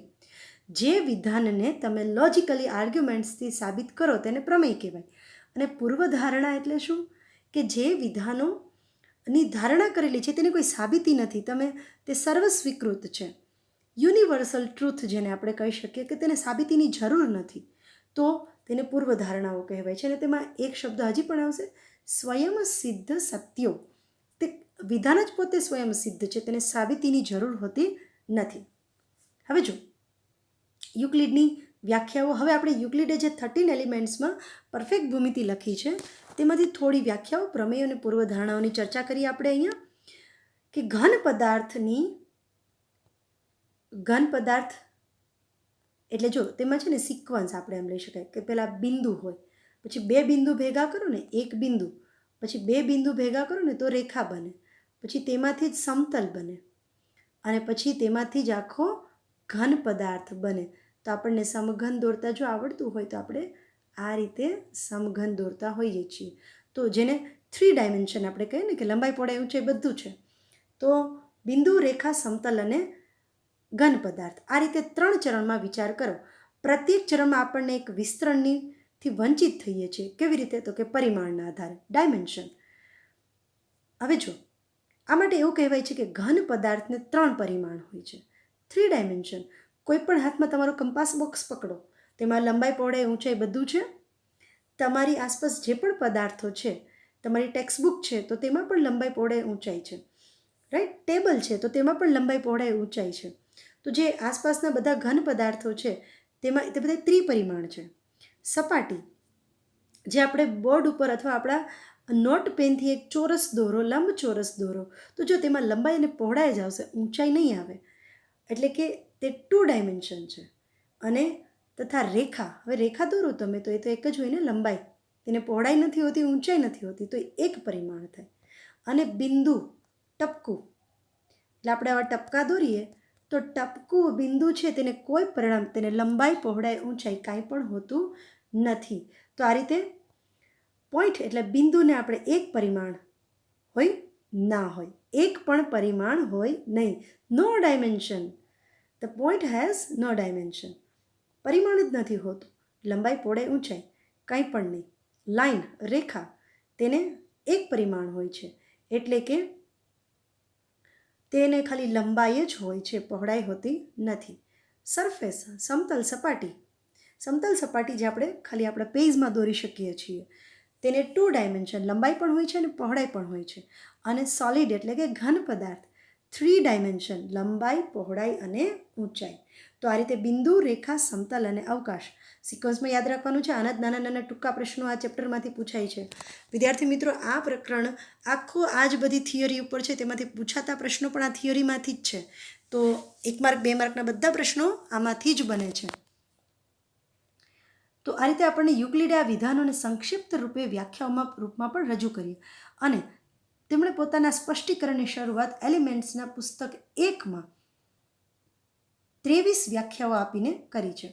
Speaker 1: જે વિધાનને તમે લોજિકલી આર્ગ્યુમેન્ટ્સથી સાબિત કરો તેને પ્રમેય કહેવાય. અને પૂર્વધારણા એટલે શું? કે જે વિધાનોની ધારણા કરેલી છે તેની કોઈ સાબિતી નથી, તે સર્વસ્વીકૃત છે, યુનિવર્સલ ટ્રુથ જેને આપણે કહી શકીએ કે તેને સાબિતીની જરૂર નથી, તો તેને પૂર્વધારણાઓ કહેવાય છે. અને તેમાં એક શબ્દ હજી પણ આવશે, સ્વયં સિદ્ધ સત્યો. તે વિધાન જ પોતે સ્વયં સિદ્ધ છે, તેને સાબિતીની જરૂર હોતી નથી. હવે જો યુક્લિડની વ્યાખ્યાઓ, હવે આપણે યુક્લિડે જે 13 એલિમેન્ટ્સમાં પરફેક્ટ ભૂમિતિ લખી છે તેમાંથી થોડી વ્યાખ્યાઓ, પ્રમેય અને પૂર્વધારણાઓની ચર્ચા કરીએ આપણે અહીંયા. કે ઘન પદાર્થ એટલે જો તેમાં છે ને સિક્વન્સ આપણે એમ લઈ શકાય કે પહેલાં બિંદુ હોય, પછી 2 બિંદુ ભેગા કરો ને, એક બિંદુ, પછી 2 બિંદુ ભેગા કરો ને તો રેખા બને, પછી તેમાંથી જ સમતલ બને અને પછી તેમાંથી જ આખો ઘન પદાર્થ બને. તો આપણને સમઘન દોરતા જો આવડતું હોય તો આપણે આ રીતે સમઘન દોરતા હોઈએ છીએ. તો જેને 3 ડાયમેન્શન આપણે કહીએ ને કે લંબાઈ, પહોળાઈ, ઊંચાઈ બધું છે. તો બિંદુ, રેખા, સમતલ અને ઘન પદાર્થ, આ રીતે 3 ચરણમાં વિચાર કરો. પ્રત્યેક ચરણમાં આપણને એક વિસ્તરણથી વંચિત થઈએ છીએ. કેવી રીતે? તો કે પરિમાણના આધારે, ડાયમેન્શન. હવે જો આ માટે એવું કહેવાય છે કે ઘન પદાર્થને 3 પરિમાણ હોય છે, 3 ડાયમેન્શન. કોઈ પણ હાથમાં તમારો કંપાસ બોક્સ પકડો, તેમાં લંબાઈ, પહોળાઈ, ઊંચાઈ બધું છે. તમારી આસપાસ જે પણ પદાર્થો છે, તમારી ટેક્સ્ટબુક છે તો તેમાં પણ લંબાઈ, પહોળાઈ, ઊંચાઈ છે, રાઈટ? ટેબલ છે તો તેમાં પણ લંબાઈ, પહોળાઈ, ઊંચાઈ છે. તો જે આસપાસના બધા ઘન પદાર્થો છે તેમાં તે બધા ત્રિપરિમાણ છે. સપાટી, જે આપણે બોર્ડ ઉપર અથવા આપણા નોટ પેનથી એક ચોરસ દોરો, લંબચોરસ દોરો, તો જો તેમાં લંબાઈ અને પહોળાઈ જ આવશે, ઊંચાઈ નહીં આવે, એટલે કે તે 2 ડાયમેન્શન છે. અને તથા રેખા, હવે રેખા દોરો તમે તો એ તો એક જ હોય ને, લંબાઈ, તેને પહોળાઈ નથી હોતી, ઊંચાઈ નથી હોતી, તો એક પરિમાણ થાય. અને બિંદુ, ટપકું, એટલે આપણે આવા ટપકા દોરીએ તો ટપકું બિંદુ છે તેને કોઈ પરિણામ, તેને લંબાઈ, પહોળાઈ, ઊંચાઈ કાંઈ પણ હોતું નથી. તો આ રીતે પોઈન્ટ એટલે બિંદુને આપણે એક પરિમાણ હોય ના હોય, એક પણ પરિમાણ હોય નહીં, no dimension. The point has no dimension, પરિમાણ જ નથી હોતું. લંબાઈ, પહોળાઈ, ઊંચાઈ કાંઈ પણ નહીં. લાઈન, રેખા, તેને એક પરિમાણ હોય છે, એટલે કે તેને ખાલી લંબાઈ જ હોય છે, પહોળાઈ હોતી નથી. સરફેસ, સમતલ સપાટી જે આપણે ખાલી આપણા પેજમાં દોરી શકીએ છીએ, તેને 2 ડાયમેન્શન, લંબાઈ પણ હોય છે અને પહોળાઈ પણ હોય છે. અને સોલિડ એટલે કે ઘન પદાર્થ, 3 ડાયમેન્શન, લંબાઈ, પહોળાઈ અને ઊંચાઈ. તો આ રીતે બિંદુ, રેખા, સમતલ અને અવકાશ સિક્વન્સમાં યાદ રાખવાનું છે. આના જ નાના નાના ટૂંકા પ્રશ્નો આ ચેપ્ટરમાંથી પૂછાય છે. વિદ્યાર્થી મિત્રો, આ પ્રકરણ આખું આ જ બધી થિયરી ઉપર છે, તેમાંથી પૂછાતા પ્રશ્નો પણ આ થિયરીમાંથી જ છે. તો 1 માર્ક, 2 માર્કના બધા પ્રશ્નો આમાંથી જ બને છે. તો આ રીતે આપણને યુક્લિડે આ વિધાનોને સંક્ષિપ્ત રૂપમાં પણ રજૂ કરી અને તેમણે પોતાના સ્પષ્ટીકરણની શરૂઆત એલિમેન્ટ્સના પુસ્તક 1માં 23 વ્યાખ્યાઓ આપીને કરી છે.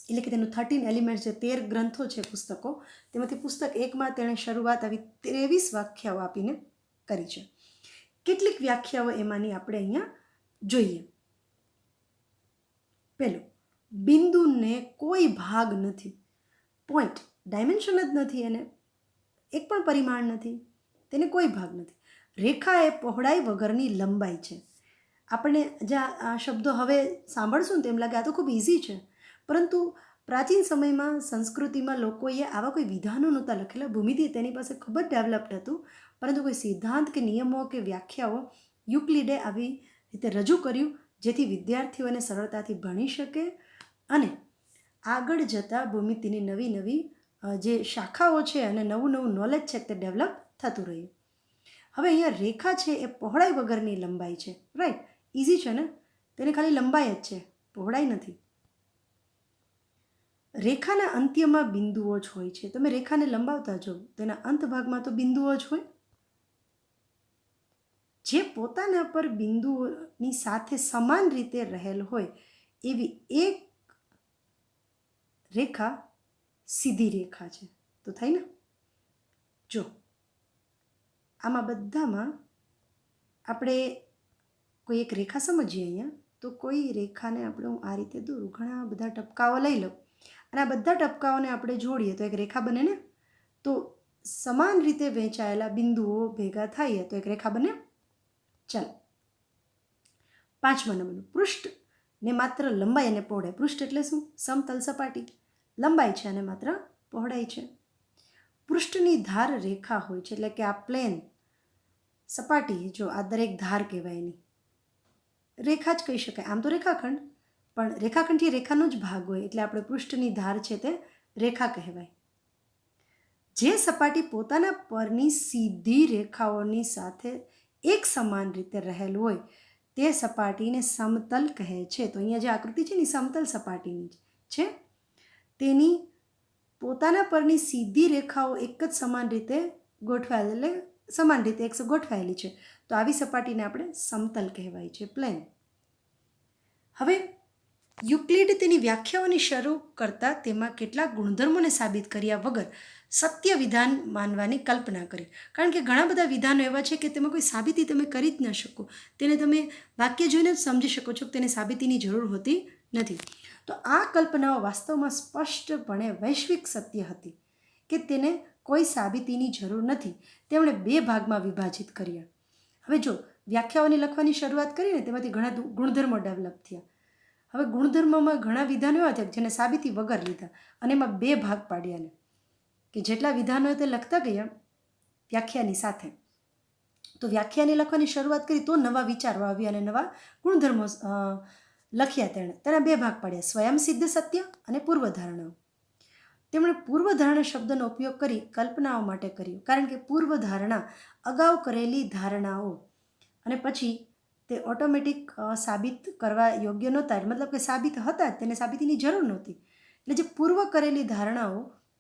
Speaker 1: એટલે કે તેનું 13 એલિમેન્ટ્સ જે 13 ગ્રંથો છે પુસ્તકો, તેમાંથી પુસ્તક 1માં તેણે શરૂઆત આવી 23 વ્યાખ્યાઓ આપીને કરી છે. કેટલીક વ્યાખ્યાઓ એમાંની આપણે અહીંયા જોઈએ. પહેલું, બિંદુને કોઈ ભાગ નથી. પોઈન્ટ ડાયમેન્શન જ નથી, એને એક પણ પરિમાણ નથી, તેને કોઈ ભાગ નથી. રેખા એ પહોળાઈ વગરની લંબાઈ છે. આપણે જ્યાં આ શબ્દો હવે સાંભળશું ને તેમ લાગે આ તો ખૂબ ઇઝી છે, પરંતુ પ્રાચીન સમયમાં સંસ્કૃતિમાં લોકોએ આવા કોઈ વિધાનો નહોતા લખેલા. ભૂમિતિ તેની પાસે ખૂબ જ ડેવલપ્ડ હતું, પરંતુ કોઈ સિદ્ધાંત કે નિયમો કે વ્યાખ્યાઓ યુક્લિડે આવી રીતે રજૂ કર્યું જેથી વિદ્યાર્થીઓને સરળતાથી ભણી શકે અને આગળ જતાં ભૂમિતિની નવી નવી જે શાખાઓ છે અને નવું નવું નોલેજ છે તે ડેવલપ થતું રહ્યું. હવે અહીંયા રેખા છે એ પહોળાઈ વગરની લંબાઈ છે. રાઈટ, ઇઝી છે ને, તેને ખાલી લંબાઈ જ છે, પહોળાઈ નથી. રેખાના અંત્યમાં બિંદુઓ જ હોય છે. તમે રેખાને લંબાવતા જો તેના અંત ભાગમાં તો બિંદુઓ જ હોય. જે પોતાના પર બિંદુઓની સાથે સમાન રીતે રહેલ હોય એવી એક રેખા સીધી રેખા છે. તો થાય ને? જો આમાં બધામાં આપણે કોઈ એક રેખા સમજીએ અહીંયા, તો કોઈ રેખાને આપણે હું આ રીતે દોરું, ઘણા બધા ટપકાઓ લઈ લઉં અને આ બધા ટપકાઓને આપણે જોડીએ તો એક રેખા બને ને. તો સમાન રીતે વહેંચાયેલા બિંદુઓ ભેગા થાય તો એક રેખા બને. ચાલો, 5મા નંબરનું, પૃષ્ઠને માત્ર લંબાઈ અને પહોળાઈ. પૃષ્ઠ એટલે શું? સમતલ સપાટી. લંબાઈ છે અને માત્ર પહોળાઈ છે. પૃષ્ઠની ધાર રેખા હોય છે, એટલે કે આ પ્લેન સપાટી, જો આ દરેક ધાર કહેવાય એની રેખા જ કહી શકાય. આમ તો રેખાખંડ, પણ રેખાખંડથી રેખાનો જ ભાગ હોય એટલે આપણે પૃષ્ઠની ધાર છે તે રેખા કહેવાય. જે સપાટી પોતાના પરની સીધી રેખાઓની સાથે એક સમાન રીતે રહેલ હોય તે સપાટીને સમતલ કહે છે. તો અહીંયા જે આકૃતિ છે ને સમતલ સપાટીની છે. તેની પોતાના પરની સીધી રેખાઓ એક જ સમાન રીતે ગોઠવાયેલ, એટલે સમાન રીતે એક ગોઠવાયેલી છે. તો આવી સપાટીને આપણે સમતલ કહેવાય છે, પ્લેન. હવે યુક્લિડ તેની વ્યાખ્યાઓની શરૂ કરતા તેમાં કેટલાક ગુણધર્મોને સાબિત કર્યા વગર સત્ય વિધાન માનવાની કલ્પના કરી. કારણ કે ઘણા બધા વિધાનો એવા છે કે તેમાં કોઈ સાબિતી તમે કરી જ ન શકો. તેને તમે વાક્ય જોઈને જ સમજી શકો છો કે તેને સાબિતીની જરૂર હોતી નથી. તો આ કલ્પનાઓ વાસ્તવમાં સ્પષ્ટપણે વૈશ્વિક સત્ય હતી કે તેને કોઈ સાબિતીની જરૂર નથી. તેમણે 2 ભાગમાં વિભાજિત કર્યા. હવે જો વ્યાખ્યાઓની લખવાની શરૂઆત કરીને તેમાંથી ઘણા ગુણધર્મો ડેવલપ થયા. હવે ગુણધર્મોમાં ઘણા વિધાનો એવા થયા જેને સાબિતી વગર લીધા અને એમાં 2 ભાગ પાડ્યાને કે જેટલા વિધાનો તે લખતા ગયા વ્યાખ્યાની સાથે, તો વ્યાખ્યાને લખવાની શરૂઆત કરી તો નવા વિચારો આવ્યા અને નવા ગુણધર્મો લખ્યા. તેના 2 ભાગ પાડ્યા, સ્વયંસિદ્ધ સત્ય અને પૂર્વધારણાઓ. તેમણે પૂર્વધારણા શબ્દનો ઉપયોગ કરી કલ્પનાઓ માટે કર્યો, કારણ કે પૂર્વધારણા અગાઉ કરેલી ધારણાઓ અને પછી તે ઓટોમેટિક સાબિત કરવા યોગ્ય નહોતા, મતલબ કે સાબિત હતા તેને સાબિતીની જરૂર નહોતી. એટલે જે પૂર્વ કરેલી ધારણાઓ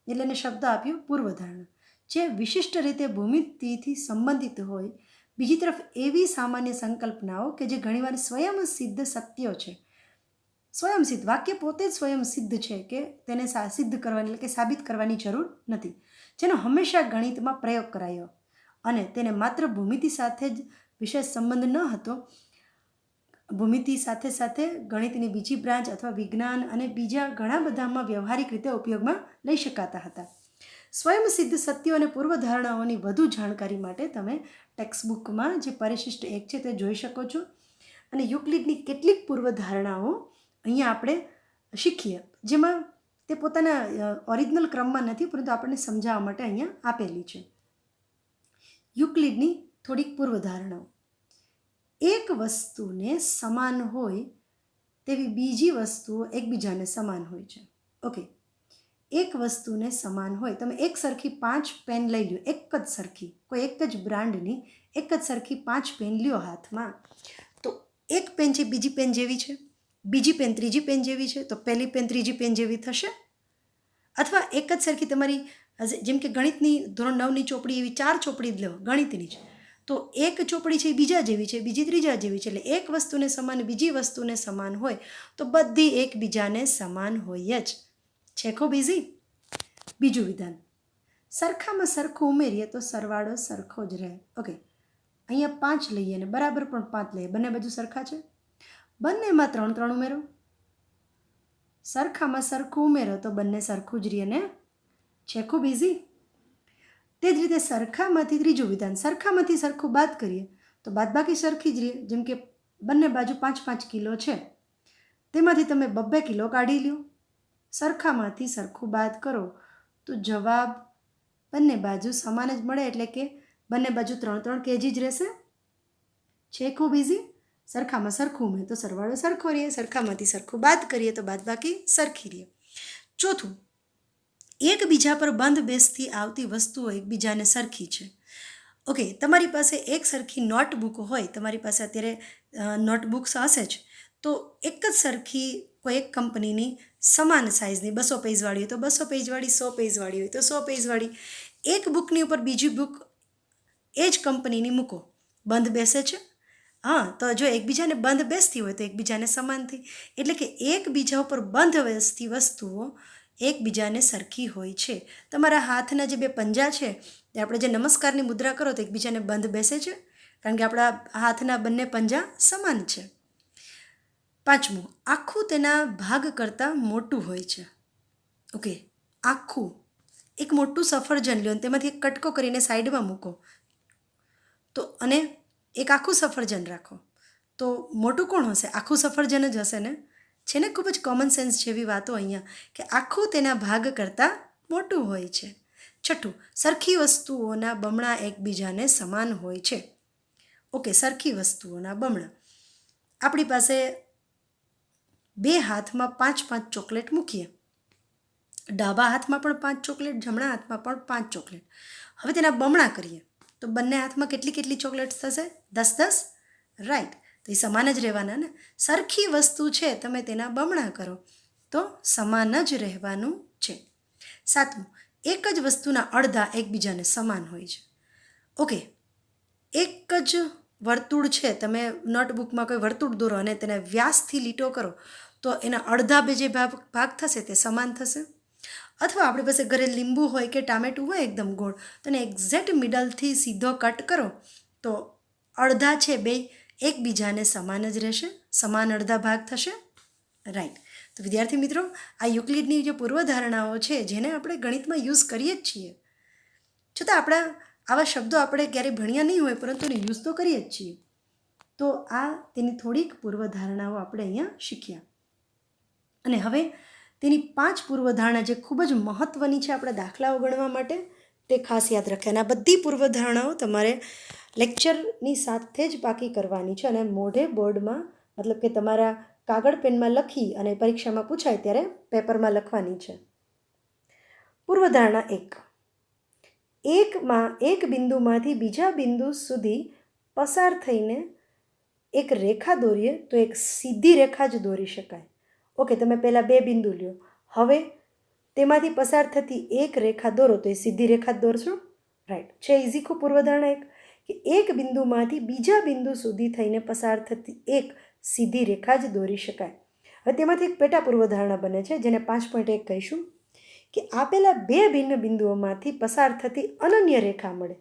Speaker 1: એટલે એને શબ્દ આપ્યો પૂર્વધારણા, જે વિશિષ્ટ રીતે ભૂમિતિથી સંબંધિત હોય. બીજી તરફ એવી સામાન્ય સંકલ્પનાઓ કે જે ઘણીવાર સ્વયંસિદ્ધ સત્યો છે. સ્વયંસિદ્ધ, વાક્ય પોતે જ સ્વયંસિદ્ધ છે કે તેને સિદ્ધ કરવાની એટલે કે સાબિત કરવાની જરૂર નથી, જેનો હંમેશા ગણિતમાં પ્રયોગ કરાયો અને તેને માત્ર ભૂમિતિ સાથે જ વિશેષ સંબંધ ન હતો. ભૂમિતિ સાથે સાથે ગણિતની બીજી બ્રાન્ચ અથવા વિજ્ઞાન અને બીજા ઘણા બધામાં વ્યવહારિક રીતે ઉપયોગમાં લઈ શકાતા હતા. સ્વયંસિદ્ધ સત્યો અને પૂર્વધારણાઓની વધુ જાણકારી માટે તમે ટેક્સ્ટબુકમાં જે પરિશિષ્ટ 1 છે તે જોઈ શકો છો. અને યુક્લિડની કેટલીક પૂર્વધારણાઓ અહીંયા આપણે શીખીએ, જેમાં તે પોતાના ઓરિજિનલ ક્રમમાં નથી, પરંતુ આપણને સમજાવવા માટે અહીંયા આપેલી છે. યુક્લિડની થોડીક પૂર્વધારણાઓ. એક વસ્તુને સમાન હોય તેવી બીજી વસ્તુઓ એકબીજાને સમાન હોય છે. ઓકે, એક વસ્તુને સમાન હોય, તમે એક સરખી 5 પેન લઈ લ્યો, એક જ સરખી, કોઈ એક જ બ્રાન્ડની એક જ સરખી 5 પેન લ્યો હાથમાં, તો એક પેન છે બીજી પેન જેવી છે, બીજી પેન ત્રીજી પેન જેવી છે, તો પહેલી પેન ત્રીજી પેન જેવી થશે? અથવા એક જ સરખી તમારી, જેમ કે ગણિતની ધોરણ 9ની ચોપડી એવી 4 ચોપડી જ લો ગણિતની જ, તો એક ચોપડી છે એ બીજા જેવી છે, બીજી ત્રીજા જેવી છે. એટલે એક વસ્તુને સમાન બીજી વસ્તુને સમાન હોય તો બધી એકબીજાને સમાન હોય જ. છે ખૂબ ઇઝી. બીજું વિધાન, સરખામાં સરખું ઉમેરીએ તો સરવાળો સરખો જ રહે. ઓકે, અહીંયા 5 લઈએ અને બરાબર પણ 5 લઈએ, બંને બાજુ સરખા છે. બંનેમાં 3 3 ઉમેરો, સરખામાં સરખું ઉમેરો તો બંને સરખું જ રહે ને. છે ખૂબ ઇઝી. તે જ રીતે સરખામાંથી ત્રીજું વિધાન, સરખામાંથી સરખું બાદ કરીએ તો બાદબાકી સરખી જ રહે. જેમ કે બંને બાજુ 5 5 કિલો છે, તેમાંથી તમે 2 કિલો કાઢી લ્યો, સરખામાંથી સરખું બાદ કરો તો જવાબ બંને બાજુ સમાન જ મળે, એટલે કે બંને બાજુ 3 3 kg જ રહેશે. છે ખૂબ ઇઝી. સરખામાં સરખું ઉમેરે તો સરવાળો સરખો રહે, સરખામાંથી સરખું બાદ કરીએ તો બાદબાકી સરખી રહે. ચોથું, એકબીજા પર બંધ બેસતી આવતી વસ્તુઓ એકબીજાને સરખી છે. ઓકે, તમારી પાસે એક સરખી નોટબુક હોય, તમારી પાસે અત્યારે નોટબુક્સ હશે જ, તો એક જ સરખી કોઈ એક કંપનીની સમાન સાઇઝની 200 પેજવાળી હોય તો 200 પેજવાળી, 100 પેજવાળી હોય તો 100 પેજવાળી એક બુકની ઉપર બીજી બુક એ જ કંપનીની મૂકો, બંધ બેસે છે? હા, તો જો એકબીજાને બંધ બેસતી હોય તો એકબીજાને સમાન થઈ, એટલે કે એકબીજા ઉપર બંધ બેસતી વસ્તુઓ એકબીજાને સરખી હોય છે. તમારા હાથના જે 2 પંજા છે તે આપણે જે નમસ્કારની મુદ્રા કરો તો એકબીજાને બંધ બેસે છે, કારણ કે આપણા હાથના બંને પંજા સમાન છે. પાંચમું, આખું તેના ભાગ કરતાં મોટું હોય છે. ઓકે, આખું એક મોટું સફરજન લ્યો અને તેમાંથી એક કટકો કરીને સાઈડમાં મૂકો, તો અને એક આખું સફરજન રાખો તો મોટું કોણ હશે? આખું સફરજન જ હશે ને. છે ને ખૂબ જ કોમન સેન્સ જેવી વાતો અહીંયા, કે આખું તેના ભાગ કરતાં મોટું હોય છે. છઠ્ઠું, સરખી વસ્તુઓના બમણા એકબીજાને સમાન હોય છે. ઓકે, સરખી વસ્તુઓના બમણા. આપણી પાસે 2 હાથમાં 5 5 ચોકલેટ મૂકીએ, ડાબા હાથમાં પણ 5 ચોકલેટ, જમણા હાથમાં પણ 5 ચોકલેટ. હવે તેના બમણા કરીએ તો બંને હાથમાં કેટલી કેટલી ચોકલેટ્સ થશે? 10 10. રાઈટ, તો એ સમાન જ રહેવાના ને. સરખી વસ્તુ છે, તમે તેના બમણા કરો તો સમાન જ રહેવાનું છે. સાતમું, એક જ વસ્તુના અડધા એકબીજાને સમાન હોય છે. ઓકે, એક જ વર્તુળ છે, તમે નોટબુકમાં કોઈ વર્તુળ દોરો અને તેને વ્યાસથી લીટો કરો તો એના અડધા જે ભાગ થશે તે સમાન થશે. અથવા આપણી પાસે ઘરે લીંબુ હોય કે ટામેટું હોય એકદમ ગોળ, તો એને એક્ઝેક્ટ મિડલથી સીધો કટ કરો તો અડધા છે 2 એકબીજાને સમાન જ રહેશે, સમાન અડધા ભાગ થશે. રાઈટ. તો વિદ્યાર્થી મિત્રો, આ યુક્લિડની જે પૂર્વધારણાઓ છે જેને આપણે ગણિતમાં યુઝ કરીએ જ છીએ, છતાં આપણા આવા શબ્દો આપણે ક્યારેય ભણ્યા નહીં હોય પરંતુ એને યુઝ તો કરીએ જ છીએ. તો આ તેની થોડીક પૂર્વધારણાઓ આપણે અહીંયા શીખ્યા. અને હવે તેની 5 પૂર્વધારણા જે ખૂબ જ મહત્ત્વની છે આપણા દાખલાઓ ગણવા માટે, તે ખાસ યાદ રાખે. અને આ બધી પૂર્વધારણાઓ તમારે લેક્ચરની સાથે જ પાકી કરવાની છે અને મોઢે બોર્ડમાં, મતલબ કે તમારા કાગળ પેનમાં લખી અને પરીક્ષામાં પૂછાય ત્યારે પેપરમાં લખવાની છે. પૂર્વધારણા 1, એક બિંદુમાંથી બીજા બિંદુ સુધી પસાર થઈને એક રેખા દોરીએ તો એક સીધી રેખા જ દોરી શકાય. ઓકે, તમે પહેલાં 2 બિંદુ લ્યો, હવે તેમાંથી પસાર થતી એક રેખા દોરો તો એ સીધી રેખા જ દોરશો. રાઈટ, છે ઇઝી ખૂબ. પૂર્વધારણા 1 કે એક બિંદુમાંથી બીજા બિંદુ સુધી થઈને પસાર થતી એક સીધી રેખા જ દોરી શકાય. હવે તેમાંથી એક પેટા પૂર્વધારણા બને છે જેને 5.1 કહીશું, કે આપેલા 2 ભિન્ન બિંદુઓમાંથી પસાર થતી અનન્ય રેખા મળે.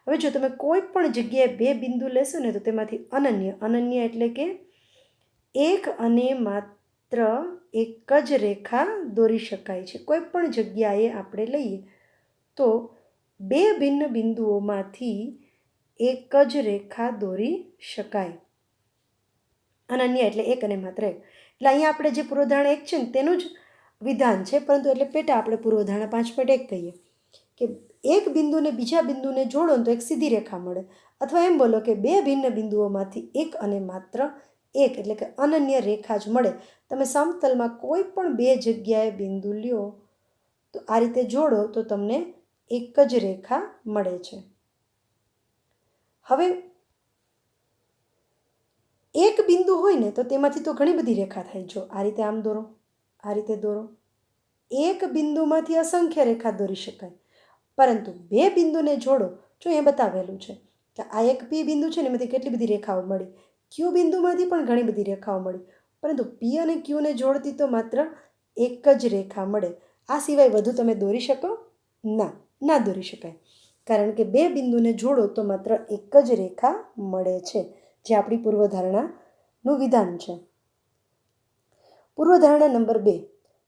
Speaker 1: હવે જો તમે કોઈ પણ જગ્યાએ 2 બિંદુ લેશો ને તો તેમાંથી અનન્ય એટલે કે એક અને માત્ર એક જ રેખા દોરી શકાય છે. કોઈ પણ જગ્યાએ આપણે લઈએ તો 2 ભિન્ન બિંદુઓમાંથી એક જ રેખા દોરી શકાય. અનન્ય એટલે એક અને માત્ર એક. એટલે અહીંયા આપણે જે પૂર્વધારણા 1 છે ને તેનું જ વિધાન છે, પરંતુ એટલે પેટા આપણે પૂર્વધારણા 5.1 કહીએ કે એક બિંદુને બીજા બિંદુને જોડો તો એક સીધી રેખા મળે. અથવા એમ બોલો કે 2 ભિન્ન બિંદુઓમાંથી એક અને માત્ર એક એટલે કે અનન્ય રેખા જ મળે. તમે સમતલમાં કોઈ પણ 2 જગ્યાએ બિંદુ લ્યો તો આ રીતે જોડો તો તમને એક જ રેખા મળે છે. હવે એક બિંદુ હોય ને તો તેમાંથી તો ઘણી બધી રેખા થાય. જો આ રીતે આમ દોરો, આ રીતે દોરો, એક બિંદુમાંથી અસંખ્ય રેખા દોરી શકાય. પરંતુ 2 બિંદુને જોડો, જો એ બતાવેલું છે કે આ એક પી બિંદુ છે ને એમાંથી કેટલી બધી રેખાઓ મળી, ક્યુ બિંદુમાંથી પણ ઘણી બધી રેખાઓ મળી, પરંતુ પી અને ક્યુને જોડતી તો માત્ર એક જ રેખા મળે. આ સિવાય વધુ તમે દોરી શકો? ના દોરી શકાય, કારણ કે બે બિંદુને જોડો તો માત્ર એક જ રેખા મળે છે, જે આપણી પૂર્વધારણાનું વિધાન છે. પૂર્વધારણા નંબર 2,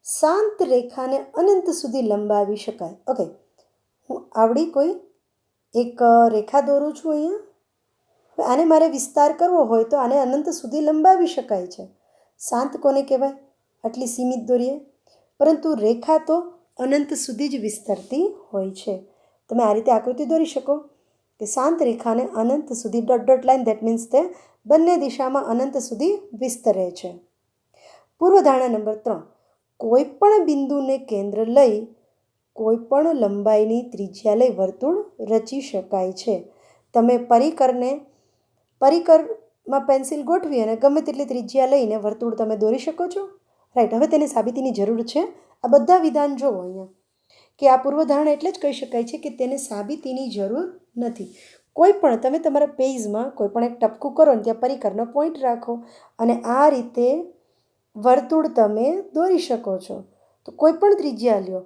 Speaker 1: શાંત રેખાને અનંત સુધી લંબાવી શકાય. ઓકે, હું આવડી કોઈ એક રેખા દોરું છું અહીંયા. આને મારે વિસ્તાર કરવો હોય તો આને અનંત સુધી લંબાવી શકાય છે. શાંત કોને કહેવાય? આટલી સીમિત દોરીએ. પરંતુ રેખા તો અનંત સુધી જ વિસ્તરતી હોય છે. તમે આ રીતે આકૃતિ દોરી શકો કે શાંત રેખાને અનંત સુધી dot dot line, that means તે બંને દિશામાં અનંત સુધી વિસ્તરે છે. પૂર્વધારણા નંબર 3, કોઈ પણ બિંદુને કેન્દ્ર લઈ કોઈ પણ લંબાઈની ત્રિજ્યા લઈ વર્તુળ રચી શકાય છે. તમે પરિકરમાં પેન્સિલ ગોઠવી અને ગમે તેટલી ત્રિજ્યા લઈને વર્તુળ તમે દોરી શકો છો. રાઈટ. હવે તેની સાબિતીની જરૂર છે. આ બધા વિધાન જોવો અહીંયા કે આ પૂર્વધારણા એટલે જ કહી શકાય છે કે તેને સાબિતીની જરૂર નથી. કોઈ પણ તમે તમારા પેજમાં કોઈ પણ એક ટપકું કરો ને ત્યાં પરિકરનો પોઈન્ટ રાખો અને આ રીતે વર્તુળ તમે દોરી શકો છો. તો કોઈ પણ ત્રિજ્યા લ્યો,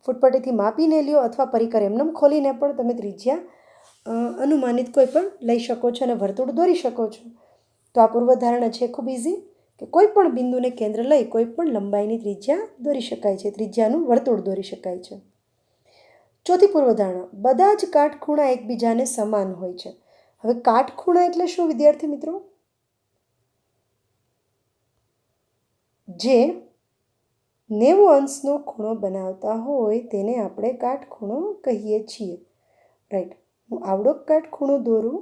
Speaker 1: ફૂટપટ્ટીથી માપીને લ્યો અથવા પરિકર એમનેમ ખોલીને પણ તમે ત્રિજ્યા અનુમાનિત કોઈ પણ લઈ શકો છો અને વર્તુળ દોરી શકો છો. તો આ પૂર્વધારણા છે ખૂબ ઇઝી કે કોઈ પણ બિંદુને કેન્દ્ર લઈ કોઈ પણ લંબાઈની ત્રિજ્યા દોરી શકાય છે, ત્રિજ્યાનું વર્તુળ દોરી શકાય છે. ચોથી પૂર્વધારણા, બધા જ કાટખૂણા એકબીજાને સમાન હોય છે. હવે કાટખૂણા એટલે શું વિદ્યાર્થી મિત્રો? જે 90 અંશનો ખૂણો બનાવતા હોય તેને આપણે કાટખૂણો કહીએ છીએ. રાઈટ. હું આવડો કાટખૂણો દોરું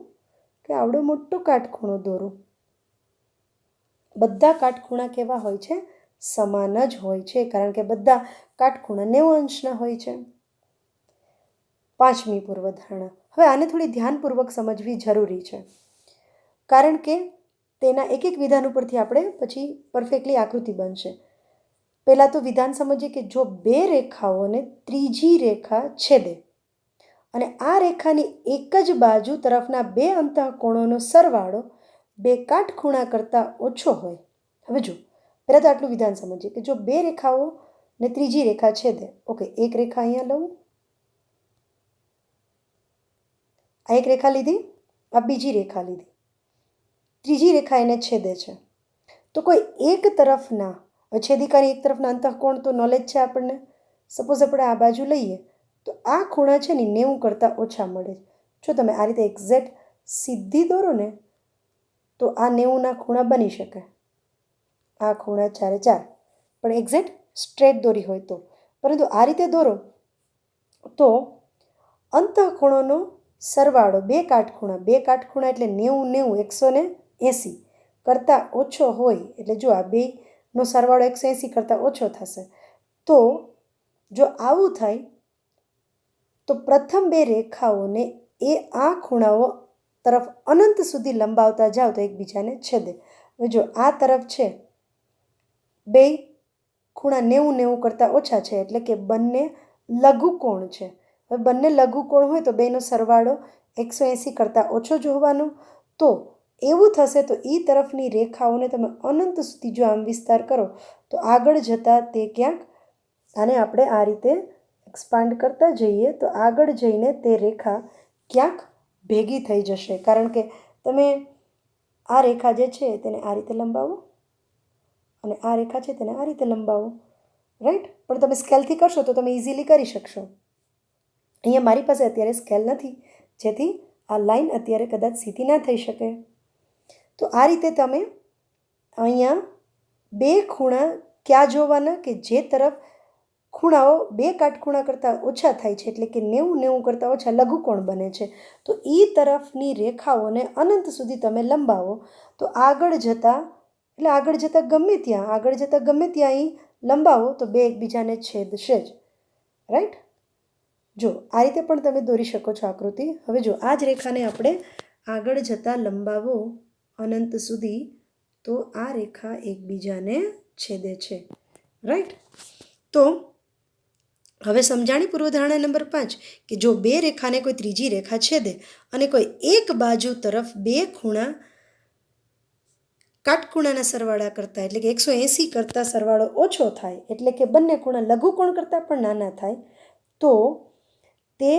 Speaker 1: કે આવડો મોટો કાટખૂણો દોરું, બધા કાટખૂણા કેવા હોય છે? સમાન જ હોય છે, કારણ કે બધા કાટખૂણા 90 અંશના હોય છે. પાંચમી પૂર્વધારણા, હવે આને થોડી ધ્યાનપૂર્વક સમજવી જરૂરી છે, કારણ કે તેના એક એક વિધાન ઉપરથી આપણે પછી પરફેક્ટલી આકૃતિ બનશે. પહેલાં તો વિધાન સમજીએ કે જો બે રેખાઓને ત્રીજી રેખા છેદે અને આ રેખાની એક જ બાજુ તરફના બે અંતઃકોણોનો સરવાળો બે કાટખૂણા કરતાં ઓછો હોય. હવે જો પહેલાં તો આટલું વિધાન સમજીએ કે જો બે રેખાઓને ત્રીજી રેખા છેદે. ઓકે, એક રેખા અહીંયા લઉં, આ એક રેખા લીધી, આ બીજી રેખા લીધી, ત્રીજી રેખા એને છેદે છે. તો કોઈ એક તરફના, છેદિકાની એક તરફના અંતઃકોણ તો નોલેજ છે આપણને. સપોઝ આપણે આ બાજુ લઈએ તો આ ખૂણા છે ને 90 કરતાં ઓછા મળે. જો તમે આ રીતે એક્ઝેક્ટ સીધી દોરો ને તો આ 90ના ખૂણા બની શકે. આ ખૂણા 4 4, પણ એક્ઝેક્ટ સ્ટ્રેટ દોરી હોય તો. પરંતુ આ રીતે દોરો તો અંતઃકોણોનો સરવાળો બે કાટખૂણા એટલે 90 180 કરતાં ઓછો હોય. એટલે જો આ બેનો સરવાળો 180 કરતાં ઓછો થશે. તો જો આવું થાય તો પ્રથમ બે રેખાઓને આ ખૂણાઓ તરફ અનંત સુધી લંબાવતા જાઓ તો એકબીજાને છેદે. હવે જો આ તરફ છે બે ખૂણા 90 કરતાં ઓછા છે, એટલે કે બંને લઘુકોણ છે. હવે બંને લઘુકોણ હોય તો બેનો સરવાળો 180 કરતાં ઓછો જ હોવાનો. તો એવું થશે તો એ તરફની રેખાઓને તમે અનંત સુધી જો આમ વિસ્તાર કરો તો આગળ જતાં તે ક્યાંક, આને આપણે આ રીતે એક્સપાન્ડ કરતા જઈએ તો આગળ જઈને તે રેખા ક્યાંક ભેગી થઈ જશે. કારણ કે તમે આ રેખા જે છે તેને આ રીતે લંબાવો અને આ રેખા છે તેને આ રીતે લંબાવો. રાઈટ. પણ તમે સ્કેલથી કરશો તો તમે ઇઝીલી કરી શકશો. અહીંયા મારી પાસે અત્યારે સ્કેલ નથી, જેથી આ લાઈન અત્યારે કદાચ સીધી ના થઈ શકે. તો આ રીતે તમે અહીંયા બે ખૂણા ક્યાં જોવાના કે જે તરફ ખૂણાઓ બે કાટખૂણા કરતાં ઓછા થાય છે, એટલે કે 90 કરતાં ઓછા લઘુકોણ બને છે. તો એ તરફની રેખાઓને અનંત સુધી તમે લંબાવો તો આગળ જતાં ગમે ત્યાં અહીં લંબાવો તો બે એકબીજાને છેદશે જ. રાઈટ. જો આ રીતે પણ તમે દોરી શકો છો આકૃતિ. હવે જો આ જ રેખાને આપણે આગળ જતાં લંબાવો અનંત સુધી તો આ રેખા એકબીજાને છેદે છે. રાઈટ. તો હવે સમજાણી પૂર્વધારણા નંબર 5 કે જો બે રેખાને કોઈ ત્રીજી રેખા છેદે અને કોઈ એક બાજુ તરફ બે ખૂણા કાટખૂણાના સરવાળા કરતાં એટલે કે 180 કરતાં સરવાળો ઓછો થાય, એટલે કે બંને ખૂણા લઘુકોણ કરતાં પણ નાના થાય, તો તે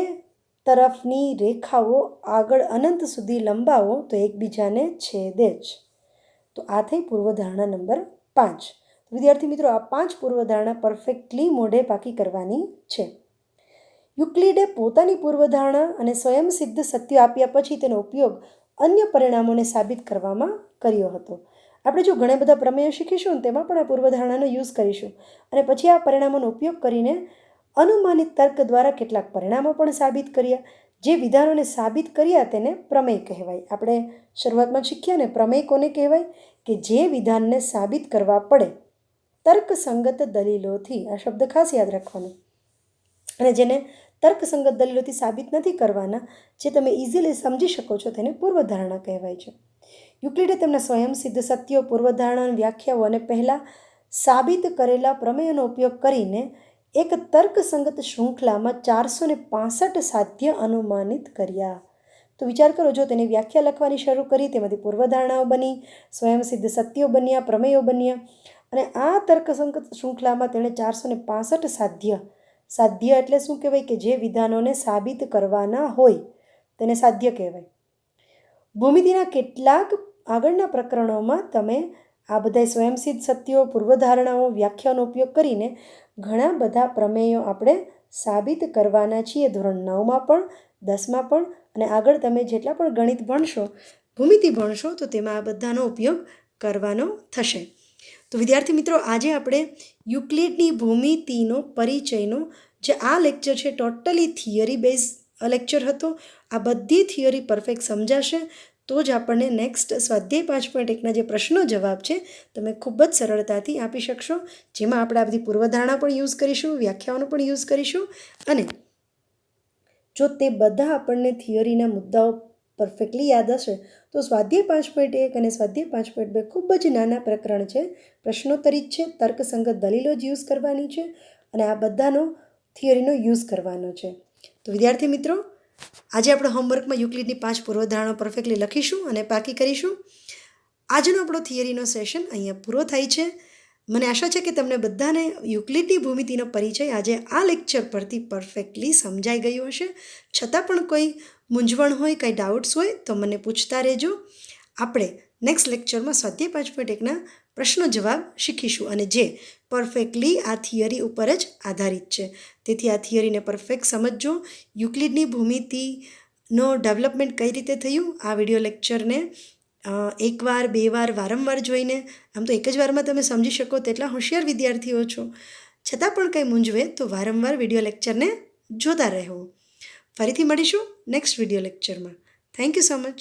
Speaker 1: તરફની રેખાઓ આગળ અનંત સુધી લંબાવો તો એકબીજાને છેદે જ. તો આ થઈ પૂર્વધારણા નંબર 5. વિદ્યાર્થી મિત્રો, આ 5 પૂર્વધારણા પરફેક્ટલી મોઢે પાકી કરવાની છે. યુક્લિડે પોતાની પૂર્વધારણા અને સ્વયંસિદ્ધ સત્યો આપ્યા પછી તેનો ઉપયોગ અન્ય પરિણામોને સાબિત કરવામાં કર્યો હતો. આપણે જો ઘણા બધા પ્રમેયો શીખીશું ને તેમાં પણ આ પૂર્વધારણાનો યુઝ કરીશું અને પછી આ પરિણામોનો ઉપયોગ કરીને અનુમાનિત તર્ક દ્વારા કેટલાક પરિણામો પણ સાબિત કર્યા. જે વિધાનોને સાબિત કર્યા તેને પ્રમેય કહેવાય. આપણે શરૂઆતમાં શીખ્યા ને, પ્રમેય કોને કહેવાય? કે જે વિધાનને સાબિત કરવા પડે તર્કસંગત દલીલોથી. આ શબ્દ ખાસ યાદ રાખવાનો. અને જેને તર્કસંગત દલીલોથી સાબિત નથી કરવાના, જે તમે ઇઝીલી સમજી શકો છો, તેને પૂર્વધારણા કહેવાય છે. યુક્લિડે તેમના સ્વયંસિદ્ધ સત્યો, પૂર્વધારણા, વ્યાખ્યાઓ અને પહેલાં સાબિત કરેલા પ્રમેયોનો ઉપયોગ કરીને એક તર્કસંગત શૃંખલામાં 465 સાધ્ય અનુમાનિત કર્યા. તો વિચાર કરો, જો તેની વ્યાખ્યા લખવાની શરૂ કરી, તેમાંથી પૂર્વધારણાઓ બની, સ્વયંસિદ્ધ સત્યો બન્યા, પ્રમેયો બન્યા, અને આ તર્કસંગત શૃંખલામાં તેણે 465 સાધ્ય એટલે શું કહેવાય? કે જે વિધાનોને સાબિત કરવાના હોય તેને સાધ્ય કહેવાય. ભૂમિતિના કેટલાક આગળના પ્રકરણોમાં તમે આ બધા સ્વયંસિદ્ધ સત્યો, પૂર્વધારણાઓ, વ્યાખ્યાનો ઉપયોગ કરીને ઘણા બધા પ્રમેયો આપણે સાબિત કરવાના છીએ. ધોરણ 9માં પણ, 10માં પણ, અને આગળ તમે જેટલા પણ ગણિત ભણશો, ભૂમિતિ ભણશો, તો તેમાં આ બધાનો ઉપયોગ કરવાનો થશે. તો વિદ્યાર્થી મિત્રો, આજે આપણે યુક્લિડની ભૂમિતિનો પરિચયનો જે આ લેક્ચર છે, ટોટલી થિયરી બેઝ લેક્ચર હતો. આ બધી થિયરી પરફેક્ટ સમજાશે તો જ આપણને નેક્સ્ટ સ્વાધ્યાય 5.1ના જે પ્રશ્નો જવાબ છે તમે ખૂબ જ સરળતાથી આપી શકશો, જેમાં આપણે આ બધી પૂર્વધારણા પણ યુઝ કરીશું, વ્યાખ્યાઓનો પણ યુઝ કરીશું. અને જો તે બધા આપણને થિયરીના મુદ્દાઓ પરફેક્ટલી યાદ હશે તો સ્વાધ્યાય 5.1 અને સ્વાધ્યાય 5.2 ખૂબ જ નાના પ્રકરણ છે, પ્રશ્નોત્તરી જ છે, તર્કસંગત દલીલો જ યુઝ કરવાની છે અને આ બધાનો થિયરીનો યુઝ કરવાનો છે. તો વિદ્યાર્થી મિત્રો, આજે આપણે હોમવર્કમાં યુક્લિડની 5 પૂર્વધારણાઓ પરફેક્ટલી લખીશું અને પાકી કરીશું. આજનો આપણો થિયરીનો સેશન અહીંયા પૂરો થાય છે. મને આશા છે કે તમને બધાને યુક્લિડની ભૂમિતિનો પરિચય આજે આ લેક્ચર પરથી પરફેક્ટલી સમજાઈ ગયું હશે. છતાં પણ કોઈ મૂંઝવણ હોય, કંઈ ડાઉટ્સ હોય તો મને પૂછતા રહેજો. આપણે નેક્સ્ટ લેક્ચરમાં સ્વાધ્યાય 5.1ના પ્રશ્નો જવાબ શીખીશું અને જે પરફેક્ટલી આ થિયરી ઉપર જ આધારિત છે. તેથી આ થિયરીને પરફેક્ટ સમજજો. યુક્લિડની ભૂમિતિનો ડેવલપમેન્ટ કઈ રીતે થયું, આ વિડીયો લેક્ચરને એકવાર, 2 વાર, વારંવાર જોઈને, આમ તો એક જ વારમાં તમે સમજી શકો તેટલા હોશિયાર વિદ્યાર્થીઓ છો, છતાં પણ કંઈ મૂંઝવે તો વારંવાર વિડીયો લેક્ચરને જોતા રહેવું. ફરીથી મળીશું નેક્સ્ટ વિડીયો લેક્ચરમાં. Thank you so much.